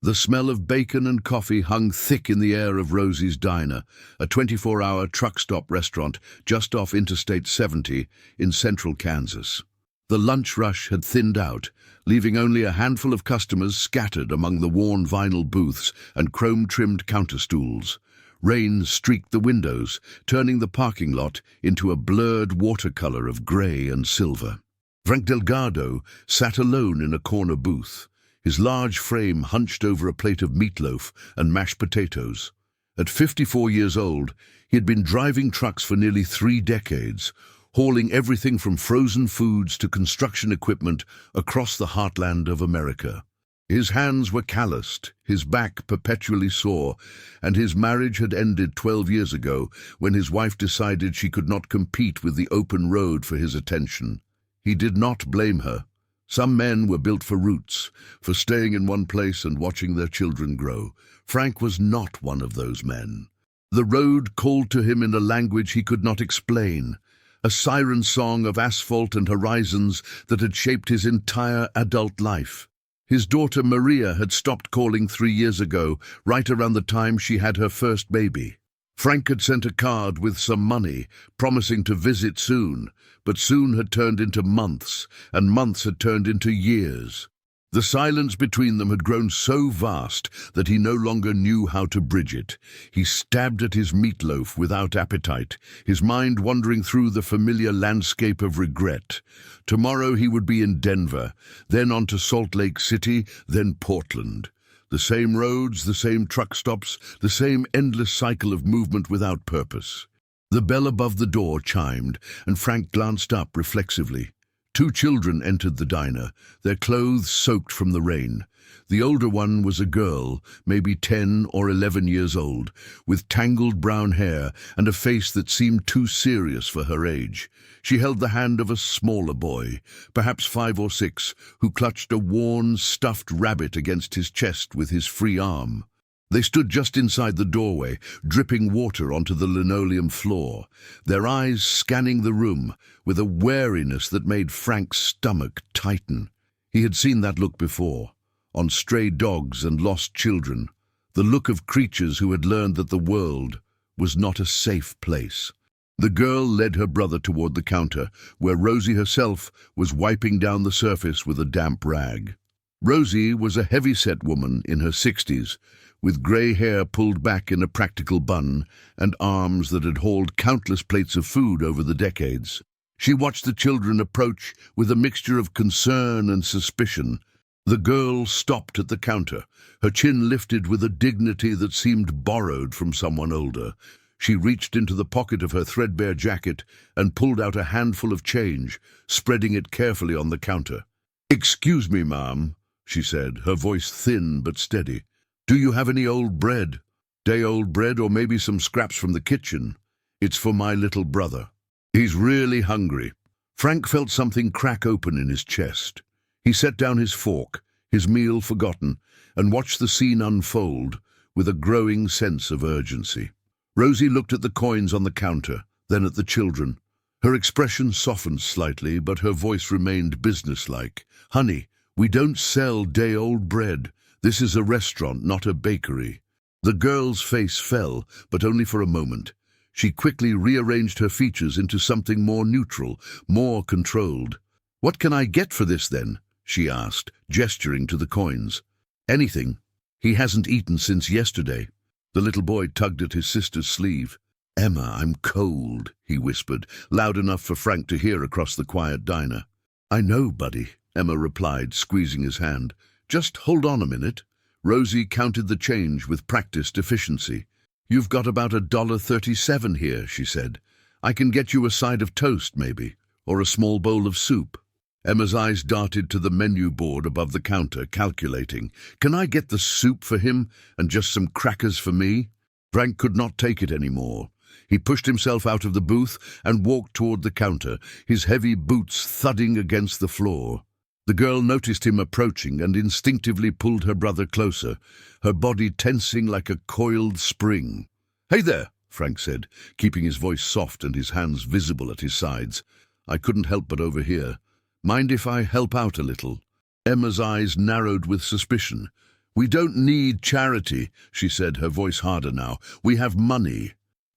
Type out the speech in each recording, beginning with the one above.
The smell of bacon and coffee hung thick in the air of Rosie's Diner, a 24-hour truck stop restaurant just off Interstate 70 in central Kansas. The lunch rush had thinned out, leaving only a handful of customers scattered among the worn vinyl booths and chrome-trimmed counterstools. Rain streaked the windows, turning the parking lot into a blurred watercolor of grey and silver. Frank Delgado sat alone in a corner booth, his large frame hunched over a plate of meatloaf and mashed potatoes. At 54 years old, he had been driving trucks for nearly 3 decades, hauling everything from frozen foods to construction equipment across the heartland of America. His hands were calloused, his back perpetually sore, and his marriage had ended 12 years ago when his wife decided she could not compete with the open road for his attention. He did not blame her. Some men were built for roots, for staying in one place and watching their children grow. Frank was not one of those men. The road called to him in a language he could not explain, a siren song of asphalt and horizons that had shaped his entire adult life. His daughter Maria had stopped calling 3 years ago, right around the time she had her first baby. Frank had sent a card with some money, promising to visit soon, but soon had turned into months, and months had turned into years. The silence between them had grown so vast that he no longer knew how to bridge it. He stabbed at his meatloaf without appetite, his mind wandering through the familiar landscape of regret. Tomorrow he would be in Denver, then on to Salt Lake City, then Portland. The same roads, the same truck stops, the same endless cycle of movement without purpose. The bell above the door chimed, and Frank glanced up reflexively. 2 children entered the diner, their clothes soaked from the rain. The older one was a girl, maybe 10 or 11 years old, with tangled brown hair and a face that seemed too serious for her age. She held the hand of a smaller boy, perhaps 5 or 6, who clutched a worn, stuffed rabbit against his chest with his free arm. They stood just inside the doorway, dripping water onto the linoleum floor, their eyes scanning the room with a wariness that made Frank's stomach tighten. He had seen that look before, on stray dogs and lost children, the look of creatures who had learned that the world was not a safe place. The girl led her brother toward the counter, where Rosie herself was wiping down the surface with a damp rag. Rosie was a heavy-set woman in her 60s, with grey hair pulled back in a practical bun and arms that had hauled countless plates of food over the decades. She watched the children approach with a mixture of concern and suspicion. The girl stopped at the counter, her chin lifted with a dignity that seemed borrowed from someone older. She reached into the pocket of her threadbare jacket and pulled out a handful of change, spreading it carefully on the counter. "Excuse me, ma'am," she said, her voice thin but steady. "Do you have any old bread? Day-old bread or maybe some scraps from the kitchen? It's for my little brother. He's really hungry." Frank felt something crack open in his chest. He set down his fork, his meal forgotten, and watched the scene unfold with a growing sense of urgency. Rosie looked at the coins on the counter, then at the children. Her expression softened slightly, but her voice remained businesslike. "Honey, we don't sell day-old bread. This is a restaurant, not a bakery." The girl's face fell, but only for a moment. She quickly rearranged her features into something more neutral, more controlled. "What can I get for this, then?" she asked, gesturing to the coins. "Anything. He hasn't eaten since yesterday." The little boy tugged at his sister's sleeve. "Emma, I'm cold," he whispered, loud enough for Frank to hear across the quiet diner. "I know, buddy," Emma replied, squeezing his hand. "Just hold on a minute." Rosie counted the change with practiced efficiency. "You've got about $1.37 here," she said. "I can get you a side of toast, maybe, or a small bowl of soup." Emma's eyes darted to the menu board above the counter, calculating. "Can I get the soup for him and just some crackers for me?" Frank could not take it anymore. He pushed himself out of the booth and walked toward the counter, his heavy boots thudding against the floor. The girl noticed him approaching and instinctively pulled her brother closer, her body tensing like a coiled spring. "Hey there," Frank said, keeping his voice soft and his hands visible at his sides. "I couldn't help but overhear. Mind if I help out a little?" Emma's eyes narrowed with suspicion. "We don't need charity," she said, her voice harder now. "We have money."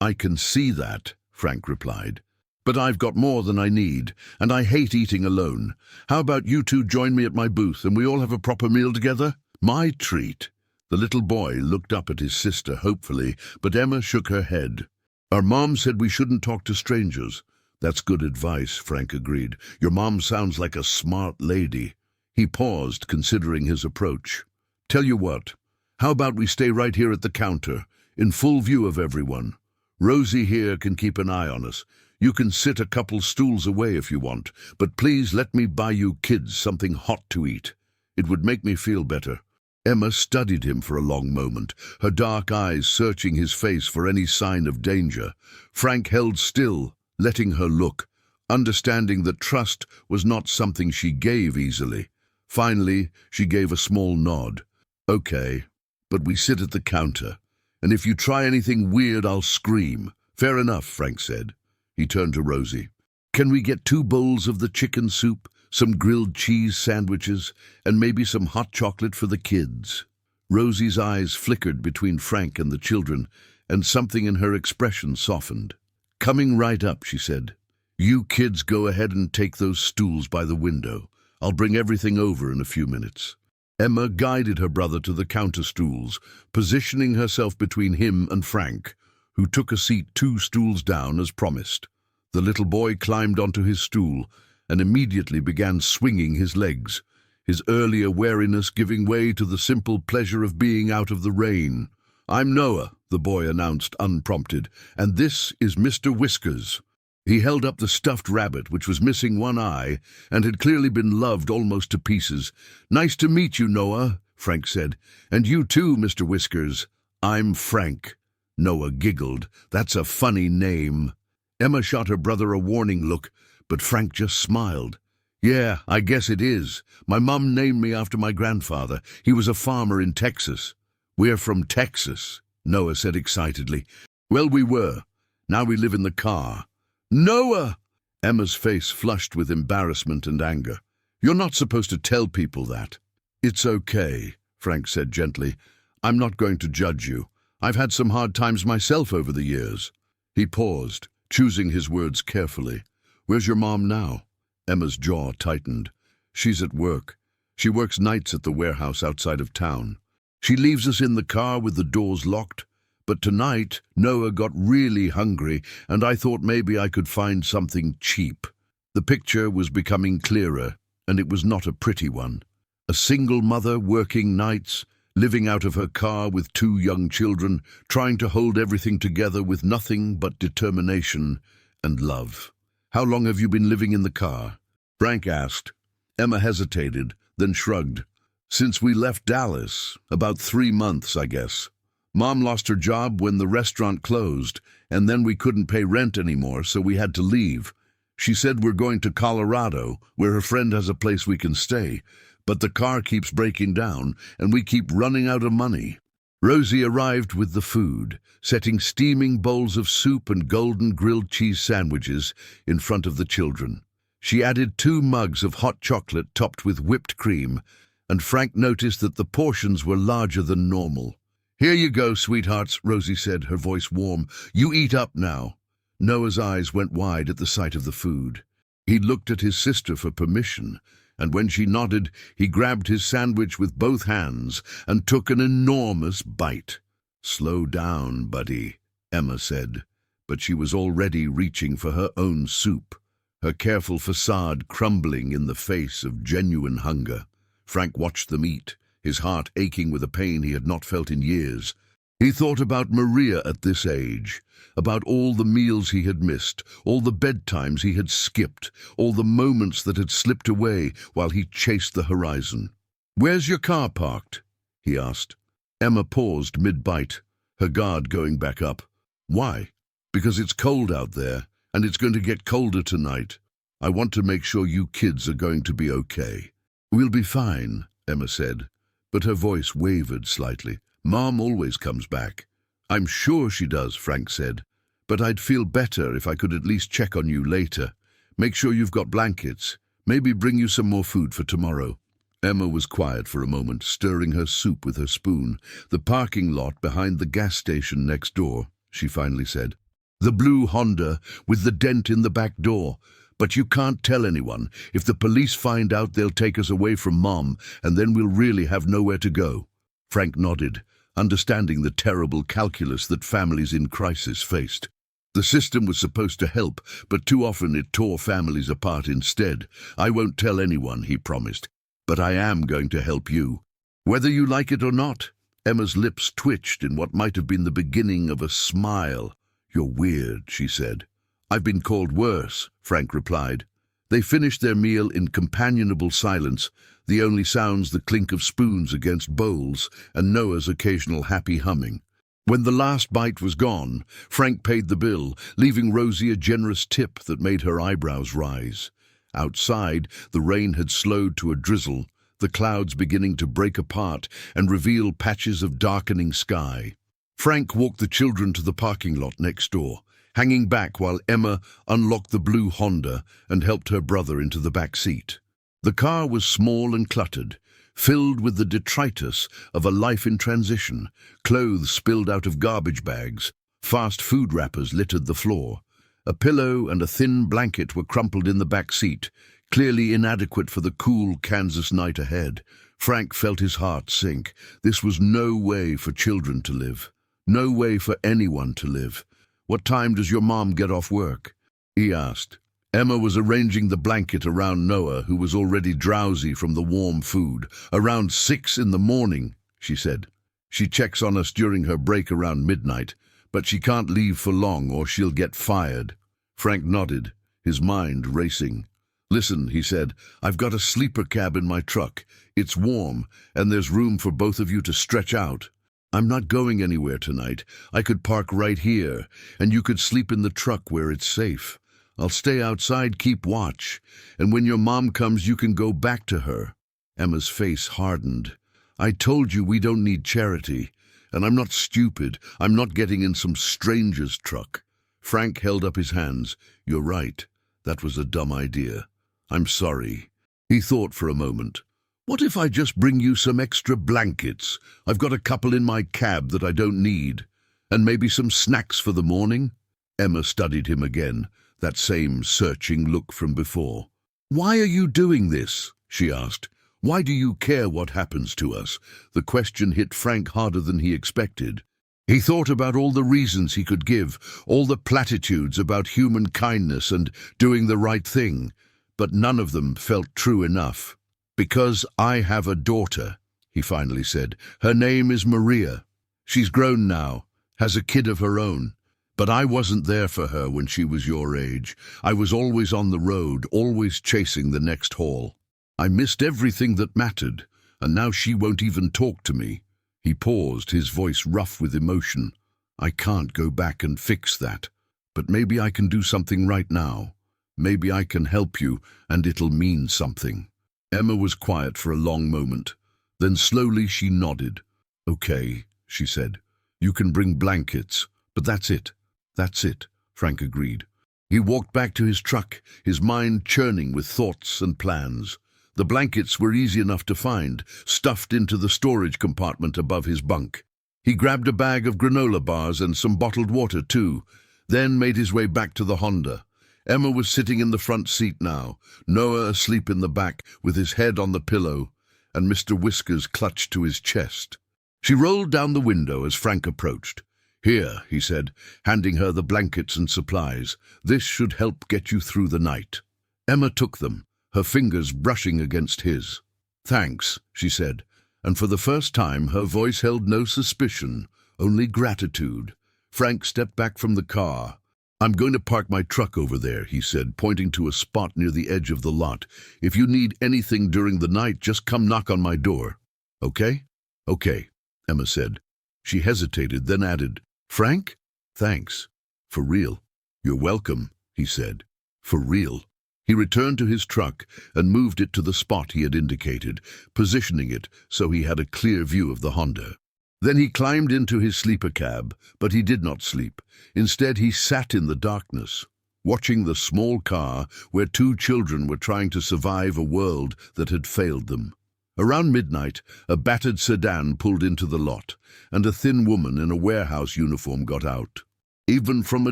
"I can see that," Frank replied. "But I've got more than I need, and I hate eating alone. How about you two join me at my booth and we all have a proper meal together? My treat." The little boy looked up at his sister hopefully, but Emma shook her head. "Our mom said we shouldn't talk to strangers." "That's good advice," Frank agreed. "Your mom sounds like a smart lady." He paused, considering his approach. "Tell you what, how about we stay right here at the counter, in full view of everyone? Rosie here can keep an eye on us. You can sit a couple stools away if you want, but please let me buy you kids something hot to eat. It would make me feel better." Emma studied him for a long moment, her dark eyes searching his face for any sign of danger. Frank held still, letting her look, understanding that trust was not something she gave easily. Finally, she gave a small nod. "Okay, but we sit at the counter, and if you try anything weird, I'll scream." "Fair enough," Frank said. He turned to Rosie. "Can we get 2 bowls of the chicken soup, some grilled cheese sandwiches, and maybe some hot chocolate for the kids?" Rosie's eyes flickered between Frank and the children, and something in her expression softened. "Coming right up," she said. "You kids go ahead and take those stools by the window. I'll bring everything over in a few minutes." Emma guided her brother to the counter stools, positioning herself between him and Frank, who took a seat 2 stools down as promised. The little boy climbed onto his stool and immediately began swinging his legs, his earlier wariness giving way to the simple pleasure of being out of the rain. "I'm Noah," the boy announced unprompted, "and this is Mr. Whiskers." He held up the stuffed rabbit, which was missing one eye and had clearly been loved almost to pieces. "Nice to meet you, Noah," Frank said. "And you too, Mr. Whiskers." "I'm Frank." Noah giggled. "That's a funny name." Emma shot her brother a warning look, but Frank just smiled. "Yeah, I guess it is. My mom named me after my grandfather. He was a farmer in Texas." "We're from Texas," Noah said excitedly. "Well, we were. Now we live in the car." "Noah!" Emma's face flushed with embarrassment and anger. "You're not supposed to tell people that." "It's okay," Frank said gently. "I'm not going to judge you. I've had some hard times myself over the years." He paused, choosing his words carefully. "Where's your mom now?" Emma's jaw tightened. "She's at work. She works nights at the warehouse outside of town. She leaves us in the car with the doors locked. But tonight, Noah got really hungry, and I thought maybe I could find something cheap." The picture was becoming clearer, and it was not a pretty one. A single mother working nights, living out of her car with 2 young children, trying to hold everything together with nothing but determination and love. "How long have you been living in the car?" Frank asked. Emma hesitated, then shrugged. "Since we left Dallas, about 3 months, I guess. Mom lost her job when the restaurant closed, and then we couldn't pay rent anymore, so we had to leave. She said we're going to Colorado, where her friend has a place we can stay, but the car keeps breaking down, and we keep running out of money." Rosie arrived with the food, setting steaming bowls of soup and golden grilled cheese sandwiches in front of the children. She added 2 mugs of hot chocolate topped with whipped cream, and Frank noticed that the portions were larger than normal. "Here you go, sweethearts," Rosie said, her voice warm. "You eat up now." Noah's eyes went wide at the sight of the food. He looked at his sister for permission, and when she nodded, he grabbed his sandwich with both hands and took an enormous bite. "Slow down, buddy," Emma said, but she was already reaching for her own soup, her careful facade crumbling in the face of genuine hunger. Frank watched them eat, his heart aching with a pain he had not felt in years. He thought about Maria at this age, about all the meals he had missed, all the bedtimes he had skipped, all the moments that had slipped away while he chased the horizon. "Where's your car parked?" he asked. Emma paused mid-bite, her guard going back up. "Why?" "Because it's cold out there, and it's going to get colder tonight. I want to make sure you kids are going to be okay." "We'll be fine," Emma said, but her voice wavered slightly. "Mom always comes back." "I'm sure she does," Frank said, "but I'd feel better if I could at least check on you later. Make sure you've got blankets. Maybe bring you some more food for tomorrow." Emma was quiet for a moment, stirring her soup with her spoon. "The parking lot behind the gas station next door," she finally said. "The blue Honda with the dent in the back door. But you can't tell anyone. If the police find out, they'll take us away from Mom, and then we'll really have nowhere to go." Frank nodded, understanding the terrible calculus that families in crisis faced. The system was supposed to help, but too often it tore families apart instead. "I won't tell anyone," he promised. "But I am going to help you, whether you like it or not." Emma's lips twitched in what might have been the beginning of a smile. "You're weird," she said. "I've been called worse," Frank replied. They finished their meal in companionable silence, the only sounds the clink of spoons against bowls and Noah's occasional happy humming. When the last bite was gone, Frank paid the bill, leaving Rosie a generous tip that made her eyebrows rise. Outside, the rain had slowed to a drizzle, the clouds beginning to break apart and reveal patches of darkening sky. Frank walked the children to the parking lot next door, hanging back while Emma unlocked the blue Honda and helped her brother into the back seat. The car was small and cluttered, filled with the detritus of a life in transition. Clothes spilled out of garbage bags, fast food wrappers littered the floor. A pillow and a thin blanket were crumpled in the back seat, clearly inadequate for the cool Kansas night ahead. Frank felt his heart sink. This was no way for children to live. No way for anyone to live. "What time does your mom get off work?" he asked. Emma was arranging the blanket around Noah, who was already drowsy from the warm food. "Around 6 in the morning," she said. "She checks on us during her break around midnight, but she can't leave for long or she'll get fired." Frank nodded, his mind racing. "Listen," he said, "I've got a sleeper cab in my truck. It's warm, and there's room for both of you to stretch out. I'm not going anywhere tonight. I could park right here, and you could sleep in the truck where it's safe. I'll stay outside, keep watch, and when your mom comes, you can go back to her." Emma's face hardened. "I told you we don't need charity, and I'm not stupid. I'm not getting in some stranger's truck." Frank held up his hands. "You're right. That was a dumb idea. I'm sorry." He thought for a moment. "What if I just bring you some extra blankets? I've got a couple in my cab that I don't need. And maybe some snacks for the morning?" Emma studied him again, that same searching look from before. "Why are you doing this?" she asked. "Why do you care what happens to us?" The question hit Frank harder than he expected. He thought about all the reasons he could give, all the platitudes about human kindness and doing the right thing, but none of them felt true enough. "Because I have a daughter," he finally said. "Her name is Maria. She's grown now, has a kid of her own. But I wasn't there for her when she was your age. I was always on the road, always chasing the next haul. I missed everything that mattered, and now she won't even talk to me." He paused, his voice rough with emotion. "I can't go back and fix that, but maybe I can do something right now. Maybe I can help you, and it'll mean something." Emma was quiet for a long moment. Then slowly she nodded. "Okay," she said. "You can bring blankets, but that's it." "That's it," Frank agreed. He walked back to his truck, his mind churning with thoughts and plans. The blankets were easy enough to find, stuffed into the storage compartment above his bunk. He grabbed a bag of granola bars and some bottled water too, then made his way back to the Honda. Emma was sitting in the front seat now, Noah asleep in the back with his head on the pillow, and Mr. Whiskers clutched to his chest. She rolled down the window as Frank approached. "Here," he said, handing her the blankets and supplies. "This should help get you through the night." Emma took them, her fingers brushing against his. "Thanks," she said, and for the first time her voice held no suspicion, only gratitude. Frank stepped back from the car. "I'm going to park my truck over there," he said, pointing to a spot near the edge of the lot. "If you need anything during the night, just come knock on my door. Okay?" "Okay," Emma said. She hesitated, then added, "Frank? Thanks. For real." "You're welcome," he said. "For real." He returned to his truck and moved it to the spot he had indicated, positioning it so he had a clear view of the Honda. Then he climbed into his sleeper cab, but he did not sleep. Instead, he sat in the darkness, watching the small car where two children were trying to survive a world that had failed them. Around midnight, a battered sedan pulled into the lot, and a thin woman in a warehouse uniform got out. Even from a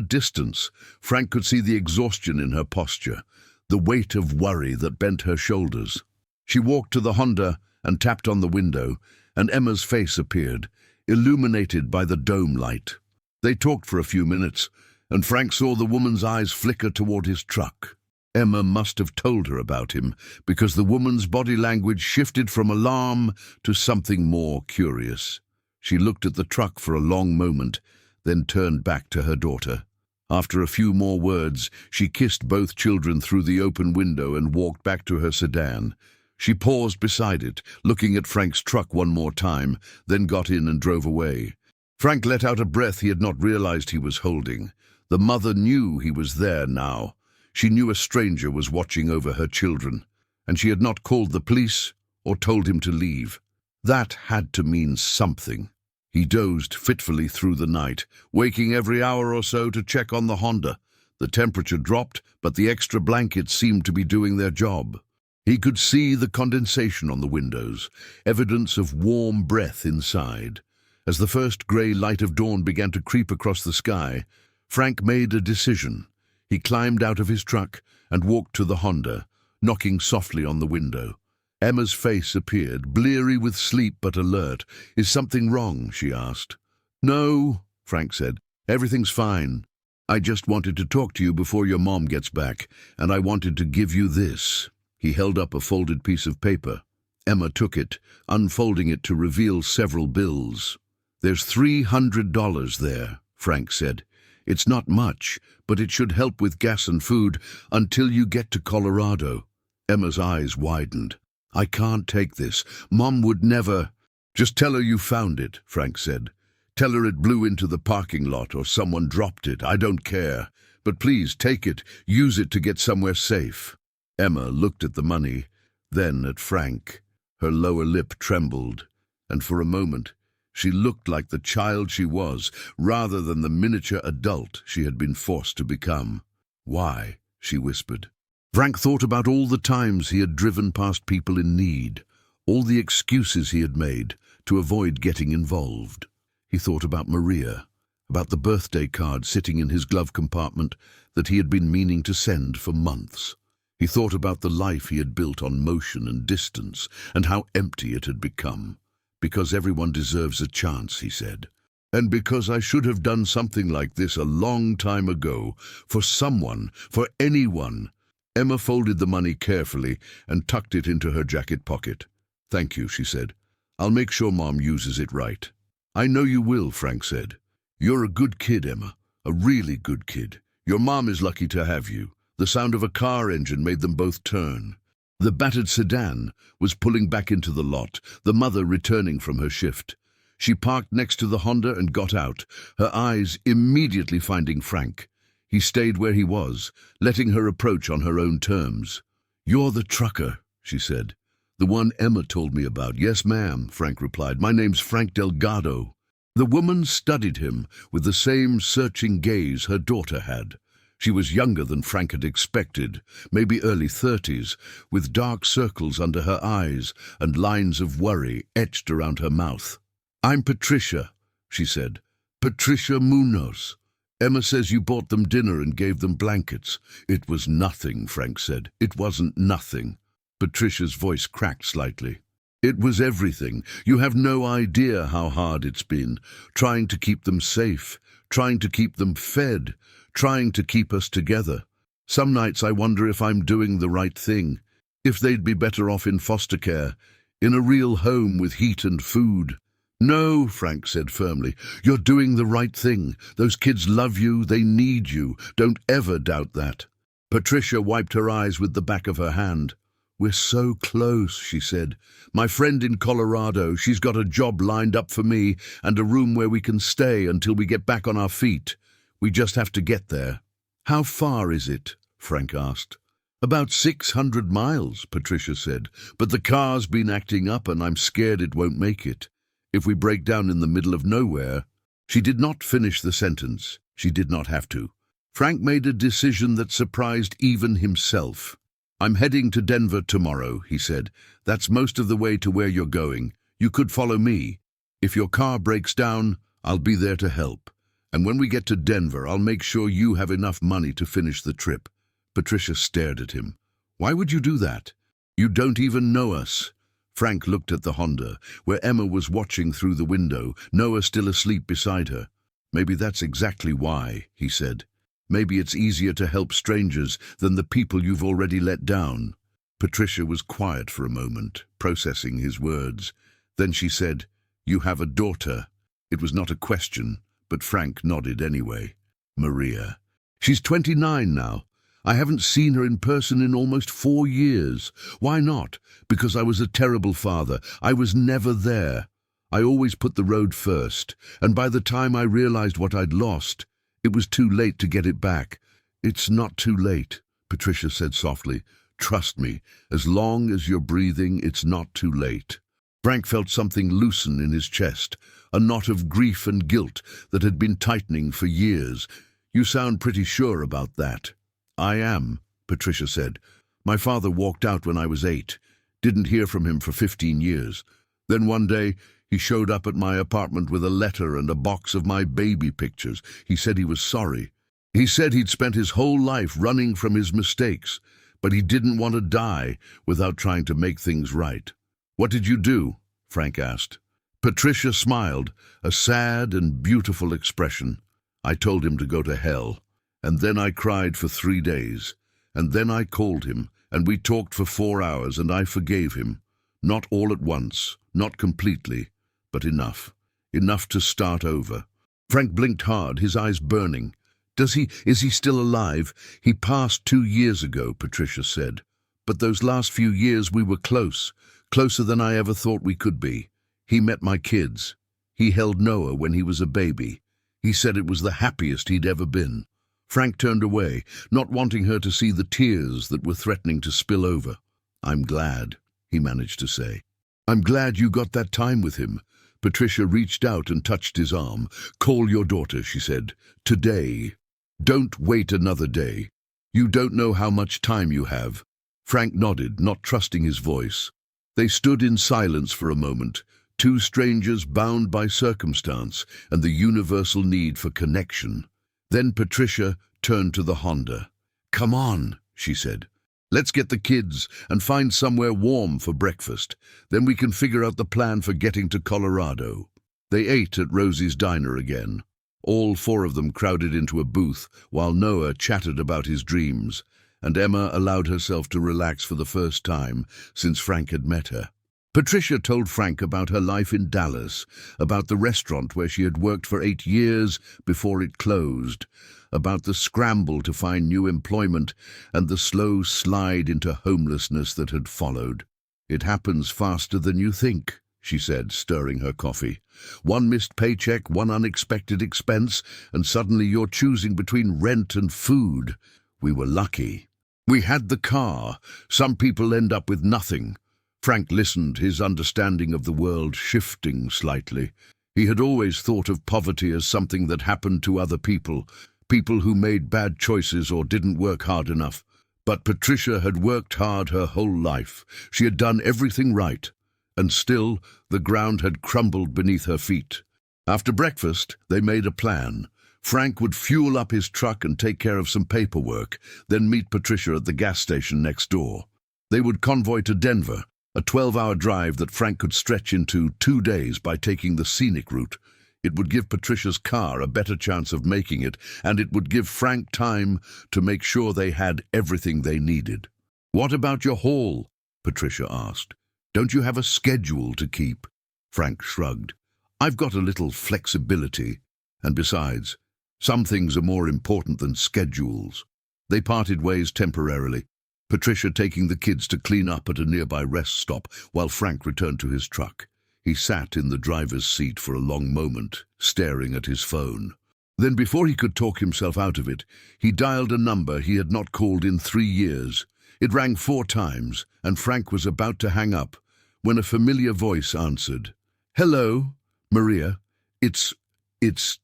distance, Frank could see the exhaustion in her posture, the weight of worry that bent her shoulders. She walked to the Honda and tapped on the window, and Emma's face appeared, illuminated by the dome light. They talked for a few minutes, and Frank saw the woman's eyes flicker toward his truck. Emma must have told her about him, because the woman's body language shifted from alarm to something more curious. She looked at the truck for a long moment, then turned back to her daughter. After a few more words, she kissed both children through the open window and walked back to her sedan. She paused beside it, looking at Frank's truck one more time, then got in and drove away. Frank let out a breath he had not realized he was holding. The mother knew he was there now. She knew a stranger was watching over her children, and she had not called the police or told him to leave. That had to mean something. He dozed fitfully through the night, waking every hour or so to check on the Honda. The temperature dropped, but the extra blankets seemed to be doing their job. He could see the condensation on the windows, evidence of warm breath inside. As the first grey light of dawn began to creep across the sky, Frank made a decision. He climbed out of his truck and walked to the Honda, knocking softly on the window. Emma's face appeared, bleary with sleep but alert. "Is something wrong?" she asked. "No," Frank said. "Everything's fine. I just wanted to talk to you before your mom gets back, and I wanted to give you this." He held up a folded piece of paper. Emma took it, unfolding it to reveal several bills. "There's $300 there," Frank said. "It's not much, but it should help with gas and food until you get to Colorado." Emma's eyes widened. "I can't take this. Mom would never—" "Just tell her you found it," Frank said. "Tell her it blew into the parking lot or someone dropped it. I don't care. But please take it. Use it to get somewhere safe." Emma looked at the money, then at Frank. Her lower lip trembled, and for a moment she looked like the child she was, rather than the miniature adult she had been forced to become. "Why?" she whispered. Frank thought about all the times he had driven past people in need, all the excuses he had made to avoid getting involved. He thought about Maria, about the birthday card sitting in his glove compartment that he had been meaning to send for months. He thought about the life he had built on motion and distance, and how empty it had become. "Because everyone deserves a chance," he said. "And because I should have done something like this a long time ago, for someone, for anyone." Emma folded the money carefully and tucked it into her jacket pocket. "Thank you," she said. "I'll make sure Mom uses it right." "I know you will," Frank said. "You're a good kid, Emma, a really good kid. Your mom is lucky to have you." The sound of a car engine made them both turn. The battered sedan was pulling back into the lot, the mother returning from her shift. She parked next to the Honda and got out, her eyes immediately finding Frank. He stayed where he was, letting her approach on her own terms. "You're the trucker," she said. "The one Emma told me about." "Yes, ma'am," Frank replied. "My name's Frank Delgado." The woman studied him with the same searching gaze her daughter had. She was younger than Frank had expected, maybe early 30s, with dark circles under her eyes and lines of worry etched around her mouth. "I'm Patricia," she said. "Patricia Munoz. Emma says you bought them dinner and gave them blankets." "It was nothing," Frank said. "It wasn't nothing." Patricia's voice cracked slightly. "It was everything. You have no idea how hard it's been, trying to keep them safe, trying to keep them fed, trying to keep us together. Some nights I wonder if I'm doing the right thing, if they'd be better off in foster care, in a real home with heat and food." "No," Frank said firmly. "You're doing the right thing. Those kids love you, they need you. Don't ever doubt that." Patricia wiped her eyes with the back of her hand. "We're so close," she said. "My friend in Colorado, she's got a job lined up for me and a room where we can stay until we get back on our feet. We just have to get there." "How far is it?" Frank asked. "About 600 miles, Patricia said, "but the car's been acting up and I'm scared it won't make it. If we break down in the middle of nowhere—" She did not finish the sentence. She did not have to. Frank made a decision that surprised even himself. "I'm heading to Denver tomorrow," he said. "That's most of the way to where you're going. You could follow me. If your car breaks down, I'll be there to help. And when we get to Denver, I'll make sure you have enough money to finish the trip." Patricia stared at him. "Why would you do that? You don't even know us." Frank looked at the Honda, where Emma was watching through the window, Noah still asleep beside her. "Maybe that's exactly why," he said. "Maybe it's easier to help strangers than the people you've already let down." Patricia was quiet for a moment, processing his words. Then she said, "You have a daughter." It was not a question, but Frank nodded anyway. "Maria. She's 29 now. I haven't seen her in person in almost 4 years. Why not? Because I was a terrible father. I was never there. I always put the road first, and by the time I realized what I'd lost, it was too late to get it back." "It's not too late," Patricia said softly. "Trust me, as long as you're breathing, it's not too late." Frank felt something loosen in his chest, a knot of grief and guilt that had been tightening for years. "You sound pretty sure about that." "I am," Patricia said. "My father walked out when I was 8. Didn't hear from him for 15 years. Then one day, he showed up at my apartment with a letter and a box of my baby pictures. He said he was sorry. He said he'd spent his whole life running from his mistakes, but he didn't want to die without trying to make things right." "What did you do?" Frank asked. Patricia smiled, a sad and beautiful expression. "I told him to go to hell. And then I cried for 3 days. And then I called him, and we talked for 4 hours, and I forgave him. Not all at once, not completely, but enough. Enough to start over." Frank blinked hard, his eyes burning. Is he still alive?" "He passed 2 years ago," Patricia said. "But those last few years we were close, closer than I ever thought we could be. He met my kids. He held Noah when he was a baby. He said it was the happiest he'd ever been." Frank turned away, not wanting her to see the tears that were threatening to spill over. "I'm glad," he managed to say. "I'm glad you got that time with him." Patricia reached out and touched his arm. "Call your daughter," she said. "Today. Don't wait another day. You don't know how much time you have." Frank nodded, not trusting his voice. They stood in silence for a moment, two strangers bound by circumstance and the universal need for connection. Then Patricia turned to the Honda. "Come on," she said. "Let's get the kids and find somewhere warm for breakfast. Then we can figure out the plan for getting to Colorado." They ate at Rosie's Diner again. All 4 of them crowded into a booth while Noah chatted about his dreams, and Emma allowed herself to relax for the first time since Frank had met her. Patricia told Frank about her life in Dallas, about the restaurant where she had worked for 8 years before it closed, about the scramble to find new employment and the slow slide into homelessness that had followed. "It happens faster than you think," she said, stirring her coffee. "One missed paycheck, one unexpected expense, and suddenly you're choosing between rent and food. We were lucky. We had the car. Some people end up with nothing." Frank listened, his understanding of the world shifting slightly. He had always thought of poverty as something that happened to other people, people who made bad choices or didn't work hard enough. But Patricia had worked hard her whole life. She had done everything right, and still the ground had crumbled beneath her feet. After breakfast, they made a plan. Frank would fuel up his truck and take care of some paperwork, then meet Patricia at the gas station next door. They would convoy to Denver, a 12-hour drive that Frank could stretch into 2 days by taking the scenic route. It would give Patricia's car a better chance of making it, and it would give Frank time to make sure they had everything they needed. "What about your haul?" Patricia asked. "Don't you have a schedule to keep?" Frank shrugged. "I've got a little flexibility, and besides, some things are more important than schedules." They parted ways temporarily, Patricia taking the kids to clean up at a nearby rest stop while Frank returned to his truck. He sat in the driver's seat for a long moment, staring at his phone. Then, before he could talk himself out of it, he dialed a number he had not called in 3 years. It rang 4 times, and Frank was about to hang up when a familiar voice answered. "Hello, Maria. It's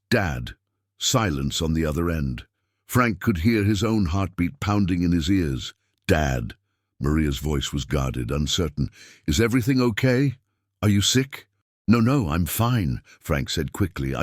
Dad." Silence on the other end. Frank could hear his own heartbeat pounding in his ears. "Dad." Maria's voice was guarded, uncertain. "Is everything okay? Are you sick?" No, I'm fine," Frank said quickly.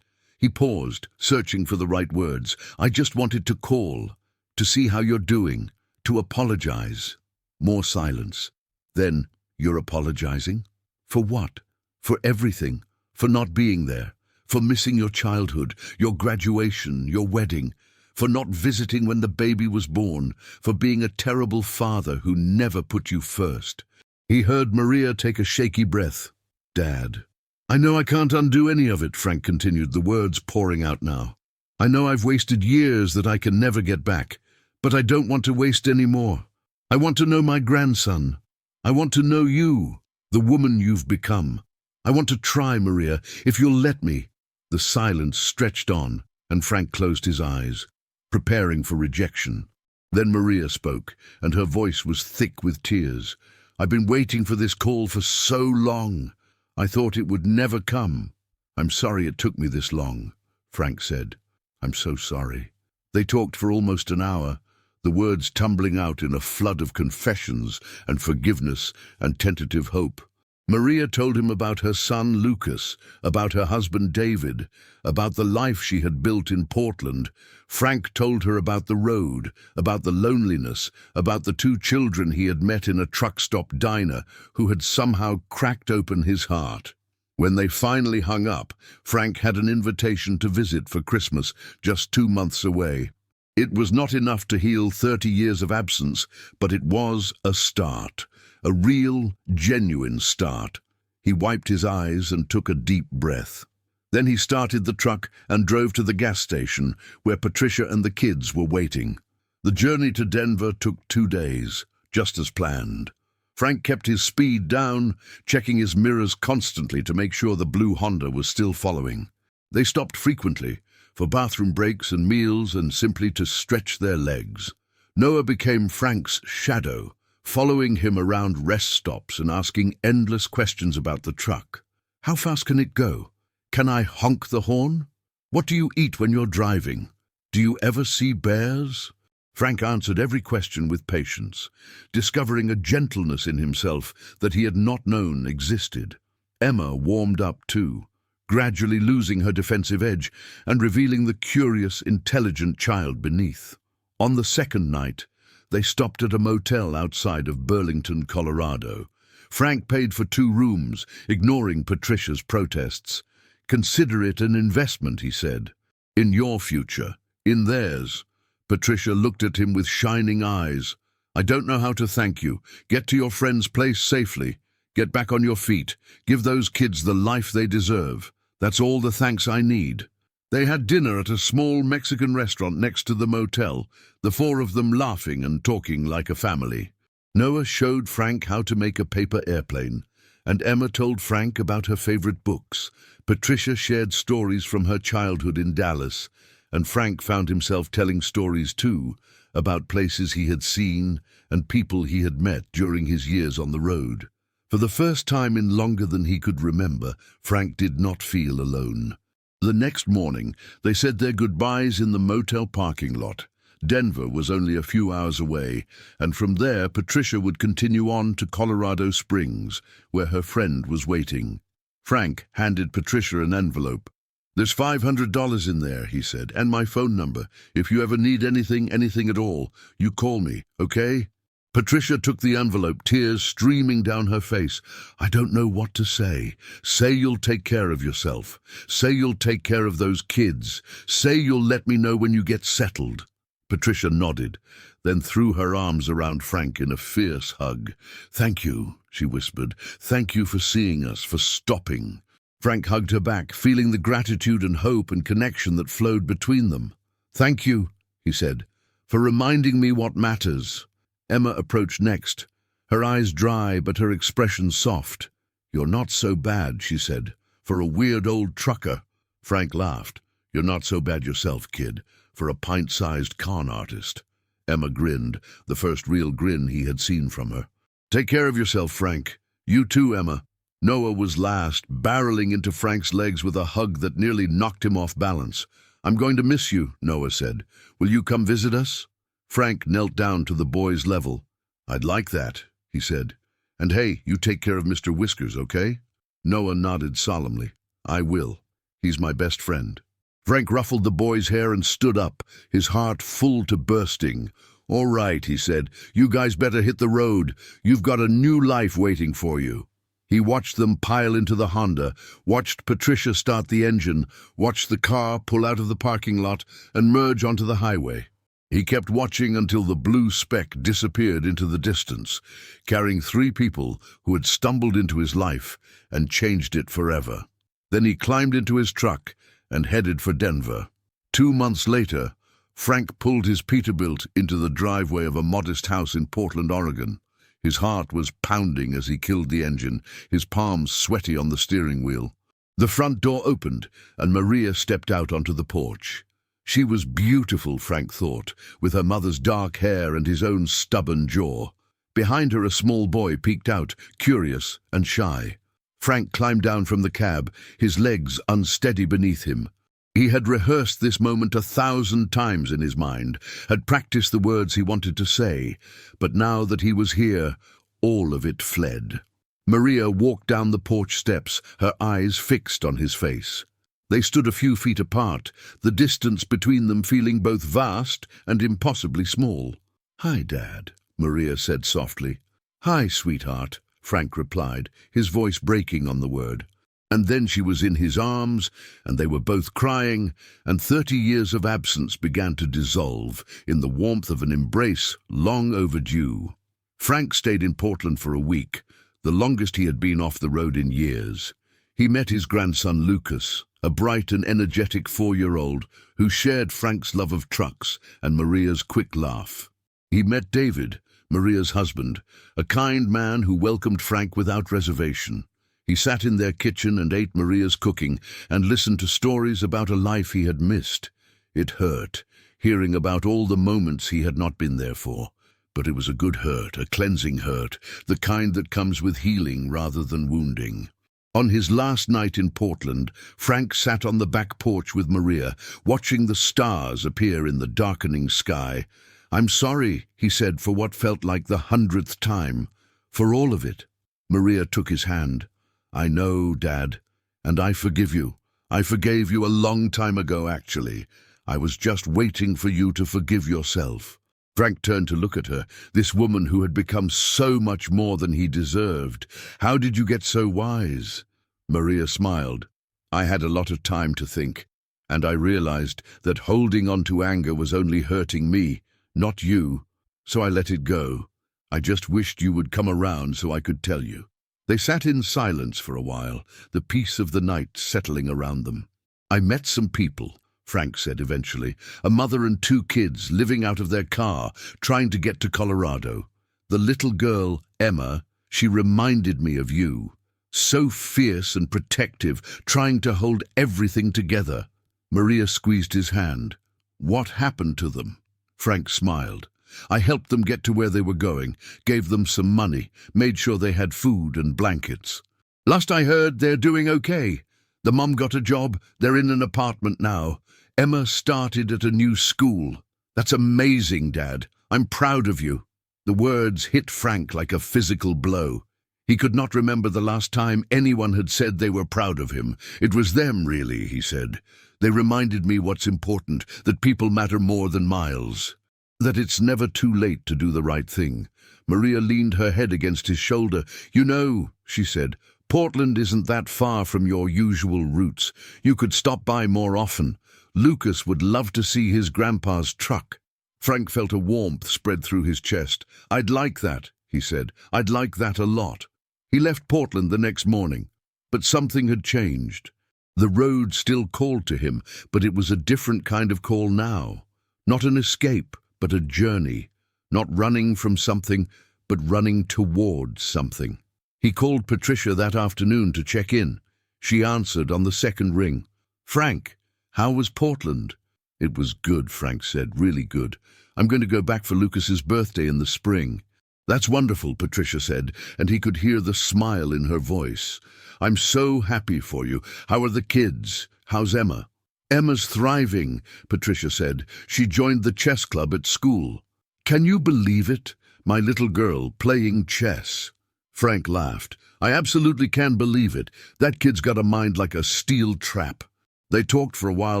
He paused, searching for the right words. "I just wanted to call, to see how you're doing, to apologize." More silence. Then, "You're apologizing? For what?" "For everything. For not being there. For missing your childhood, your graduation, your wedding. For not visiting when the baby was born. For being a terrible father who never put you first." He heard Maria take a shaky breath. "Dad." "I know I can't undo any of it," Frank continued, the words pouring out now. "I know I've wasted years that I can never get back, but I don't want to waste any more. I want to know my grandson. I want to know you, the woman you've become. I want to try, Maria, if you'll let me." The silence stretched on, and Frank closed his eyes, preparing for rejection. Then Maria spoke, and her voice was thick with tears. "I've been waiting for this call for so long. I thought it would never come." "I'm sorry it took me this long," Frank said. "I'm so sorry." They talked for almost an hour, the words tumbling out in a flood of confessions and forgiveness and tentative hope. Maria told him about her son Lucas, about her husband David, about the life she had built in Portland. Frank told her about the road, about the loneliness, about the 2 children he had met in a truck stop diner who had somehow cracked open his heart. When they finally hung up, Frank had an invitation to visit for Christmas, just 2 months away. It was not enough to heal 30 years of absence, but it was a start. A real, genuine start. He wiped his eyes and took a deep breath. Then he started the truck and drove to the gas station, where Patricia and the kids were waiting. The journey to Denver took 2 days, just as planned. Frank kept his speed down, checking his mirrors constantly to make sure the blue Honda was still following. They stopped frequently, for bathroom breaks and meals and simply to stretch their legs. Noah became Frank's shadow, following him around rest stops and asking endless questions about the truck. "How fast can it go? Can I honk the horn? What do you eat when you're driving? Do you ever see bears?" Frank answered every question with patience, discovering a gentleness in himself that he had not known existed. Emma warmed up too, gradually losing her defensive edge and revealing the curious, intelligent child beneath. On the second night, they stopped at a motel outside of Burlington, Colorado. Frank paid for 2 rooms, ignoring Patricia's protests. "Consider it an investment," he said. "In your future, in theirs." Patricia looked at him with shining eyes. "I don't know how to thank you. Get to your friend's place safely. Get back on your feet. Give those kids the life they deserve. That's all the thanks I need." They had dinner at a small Mexican restaurant next to the motel, the 4 of them laughing and talking like a family. Noah showed Frank how to make a paper airplane, and Emma told Frank about her favorite books. Patricia shared stories from her childhood in Dallas, and Frank found himself telling stories too, about places he had seen and people he had met during his years on the road. For the first time in longer than he could remember, Frank did not feel alone. The next morning, they said their goodbyes in the motel parking lot. Denver was only a few hours away, and from there Patricia would continue on to Colorado Springs, where her friend was waiting. Frank handed Patricia an envelope. "There's $500 in there," he said, "and my phone number. If you ever need anything at all, you call me, okay?" Patricia took the envelope, tears streaming down her face. "I don't know what to say. Say you'll take care of yourself. Say you'll take care of those kids. Say you'll let me know when you get settled." Patricia nodded, then threw her arms around Frank in a fierce hug. "Thank you," she whispered. "Thank you for seeing us, for stopping." Frank hugged her back, feeling the gratitude and hope and connection that flowed between them. "Thank you," he said, "for reminding me what matters." Emma approached next, her eyes dry but her expression soft. "You're not so bad," she said, "for a weird old trucker." Frank laughed. "You're not so bad yourself, kid, for a pint-sized con artist." Emma grinned, the first real grin he had seen from her. "Take care of yourself, Frank. You too, Emma." Noah was last, barreling into Frank's legs with a hug that nearly knocked him off balance. "I'm going to miss you," Noah said. "Will you come visit us?" Frank knelt down to the boy's level. "I'd like that," he said. "And hey, you take care of Mr. Whiskers, okay?" Noah nodded solemnly. "I will. He's my best friend." Frank ruffled the boy's hair and stood up, his heart full to bursting. "All right," he said. "You guys better hit the road. You've got a new life waiting for you." He watched them pile into the Honda, watched Patricia start the engine, watched the car pull out of the parking lot and merge onto the highway. He kept watching until the blue speck disappeared into the distance, carrying 3 people who had stumbled into his life and changed it forever. Then he climbed into his truck and headed for Denver. 2 months later, Frank pulled his Peterbilt into the driveway of a modest house in Portland, Oregon. His heart was pounding as he killed the engine, his palms sweaty on the steering wheel. The front door opened, and Maria stepped out onto the porch. She was beautiful, Frank thought, with her mother's dark hair and his own stubborn jaw. Behind her, a small boy peeked out, curious and shy. Frank climbed down from the cab, his legs unsteady beneath him. He had rehearsed this moment 1,000 times in his mind, had practiced the words he wanted to say, but now that he was here, all of it fled. Maria walked down the porch steps, her eyes fixed on his face. They stood a few feet apart, the distance between them feeling both vast and impossibly small. "Hi, Dad," Maria said softly. "Hi, sweetheart," Frank replied, his voice breaking on the word. And then she was in his arms, and they were both crying, and 30 years of absence began to dissolve in the warmth of an embrace long overdue. Frank stayed in Portland for a week, the longest he had been off the road in years. He met his grandson Lucas, a bright and energetic 4-year-old who shared Frank's love of trucks and Maria's quick laugh. He met David, Maria's husband, a kind man who welcomed Frank without reservation. He sat in their kitchen and ate Maria's cooking and listened to stories about a life he had missed. It hurt, hearing about all the moments he had not been there for. But it was a good hurt, a cleansing hurt, the kind that comes with healing rather than wounding. On his last night in Portland, Frank sat on the back porch with Maria, watching the stars appear in the darkening sky. "I'm sorry," he said, for what felt like the 100th time. "For all of it." Maria took his hand. "I know, Dad, and I forgive you. I forgave you a long time ago, actually. I was just waiting for you to forgive yourself." Frank turned to look at her, this woman who had become so much more than he deserved. "How did you get so wise?" Maria smiled. "I had a lot of time to think, and I realized that holding on to anger was only hurting me, not you, so I let it go. I just wished you would come around so I could tell you." They sat in silence for a while, the peace of the night settling around them. "I met some people," Frank said eventually, "a mother and 2 kids living out of their car, trying to get to Colorado. The little girl, Emma, she reminded me of you. So fierce and protective, trying to hold everything together." Maria squeezed his hand. "What happened to them?" Frank smiled. "I helped them get to where they were going, gave them some money, made sure they had food and blankets. Last I heard, they're doing okay. The mom got a job, they're in an apartment now. Emma started at a new school. That's amazing, Dad. I'm proud of you." The words hit Frank like a physical blow. He could not remember the last time anyone had said they were proud of him. "It was them, really," he said. "They reminded me what's important, that people matter more than miles. That it's never too late to do the right thing." Maria leaned her head against his shoulder. "You know," she said, "Portland isn't that far from your usual routes. You could stop by more often. Lucas would love to see his grandpa's truck." Frank felt a warmth spread through his chest. "I'd like that," he said. "I'd like that a lot." He left Portland the next morning, but something had changed. The road still called to him, but it was a different kind of call now. Not an escape, but a journey. Not running from something, but running towards something. He called Patricia that afternoon to check in. She answered on the second ring. "Frank, how was Portland?" "It was good," Frank said, "really good. I'm going to go back for Lucas's birthday in the spring." "That's wonderful," Patricia said, and he could hear the smile in her voice. "I'm so happy for you. How are the kids? How's Emma?" "Emma's thriving," Patricia said. "She joined the chess club at school." "Can you believe it?" My little girl playing chess." Frank laughed. "I absolutely can believe it. That kid's got a mind like a steel trap." They talked for a while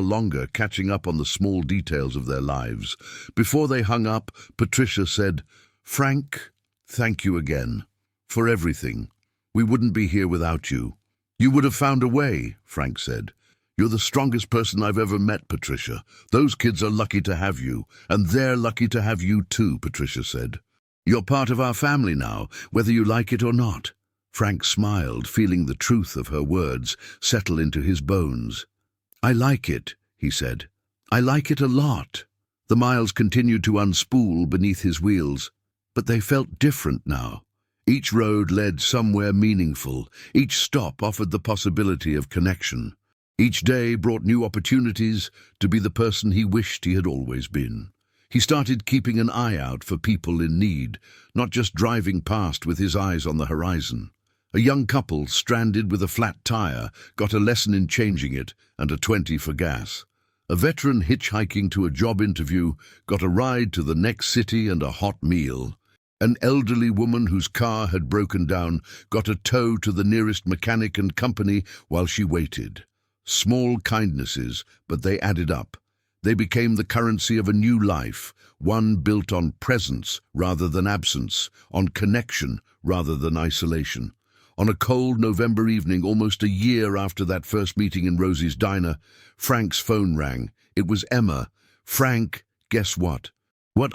longer, catching up on the small details of their lives. Before they hung up, Patricia said, "Frank, thank you again. For everything. We wouldn't be here without you." "You would have found a way," Frank said. "You're the strongest person I've ever met, Patricia. Those kids are lucky to have you, and they're lucky to have you too," Patricia said. "You're part of our family now, whether you like it or not." Frank smiled, feeling the truth of her words settle into his bones. "I like it," he said. "I like it a lot." The miles continued to unspool beneath his wheels, but they felt different now. Each road led somewhere meaningful. Each stop offered the possibility of connection. Each day brought new opportunities to be the person he wished he had always been. He started keeping an eye out for people in need, not just driving past with his eyes on the horizon. A young couple, stranded with a flat tire, got a lesson in changing it and a 20 for gas. A veteran hitchhiking to a job interview got a ride to the next city and a hot meal. An elderly woman whose car had broken down got a tow to the nearest mechanic and company while she waited. Small kindnesses, but they added up. They became the currency of a new life, one built on presence rather than absence, on connection rather than isolation. On a cold November evening, almost a year after that first meeting in Rosie's diner, Frank's phone rang. It was Emma. "Frank, guess what?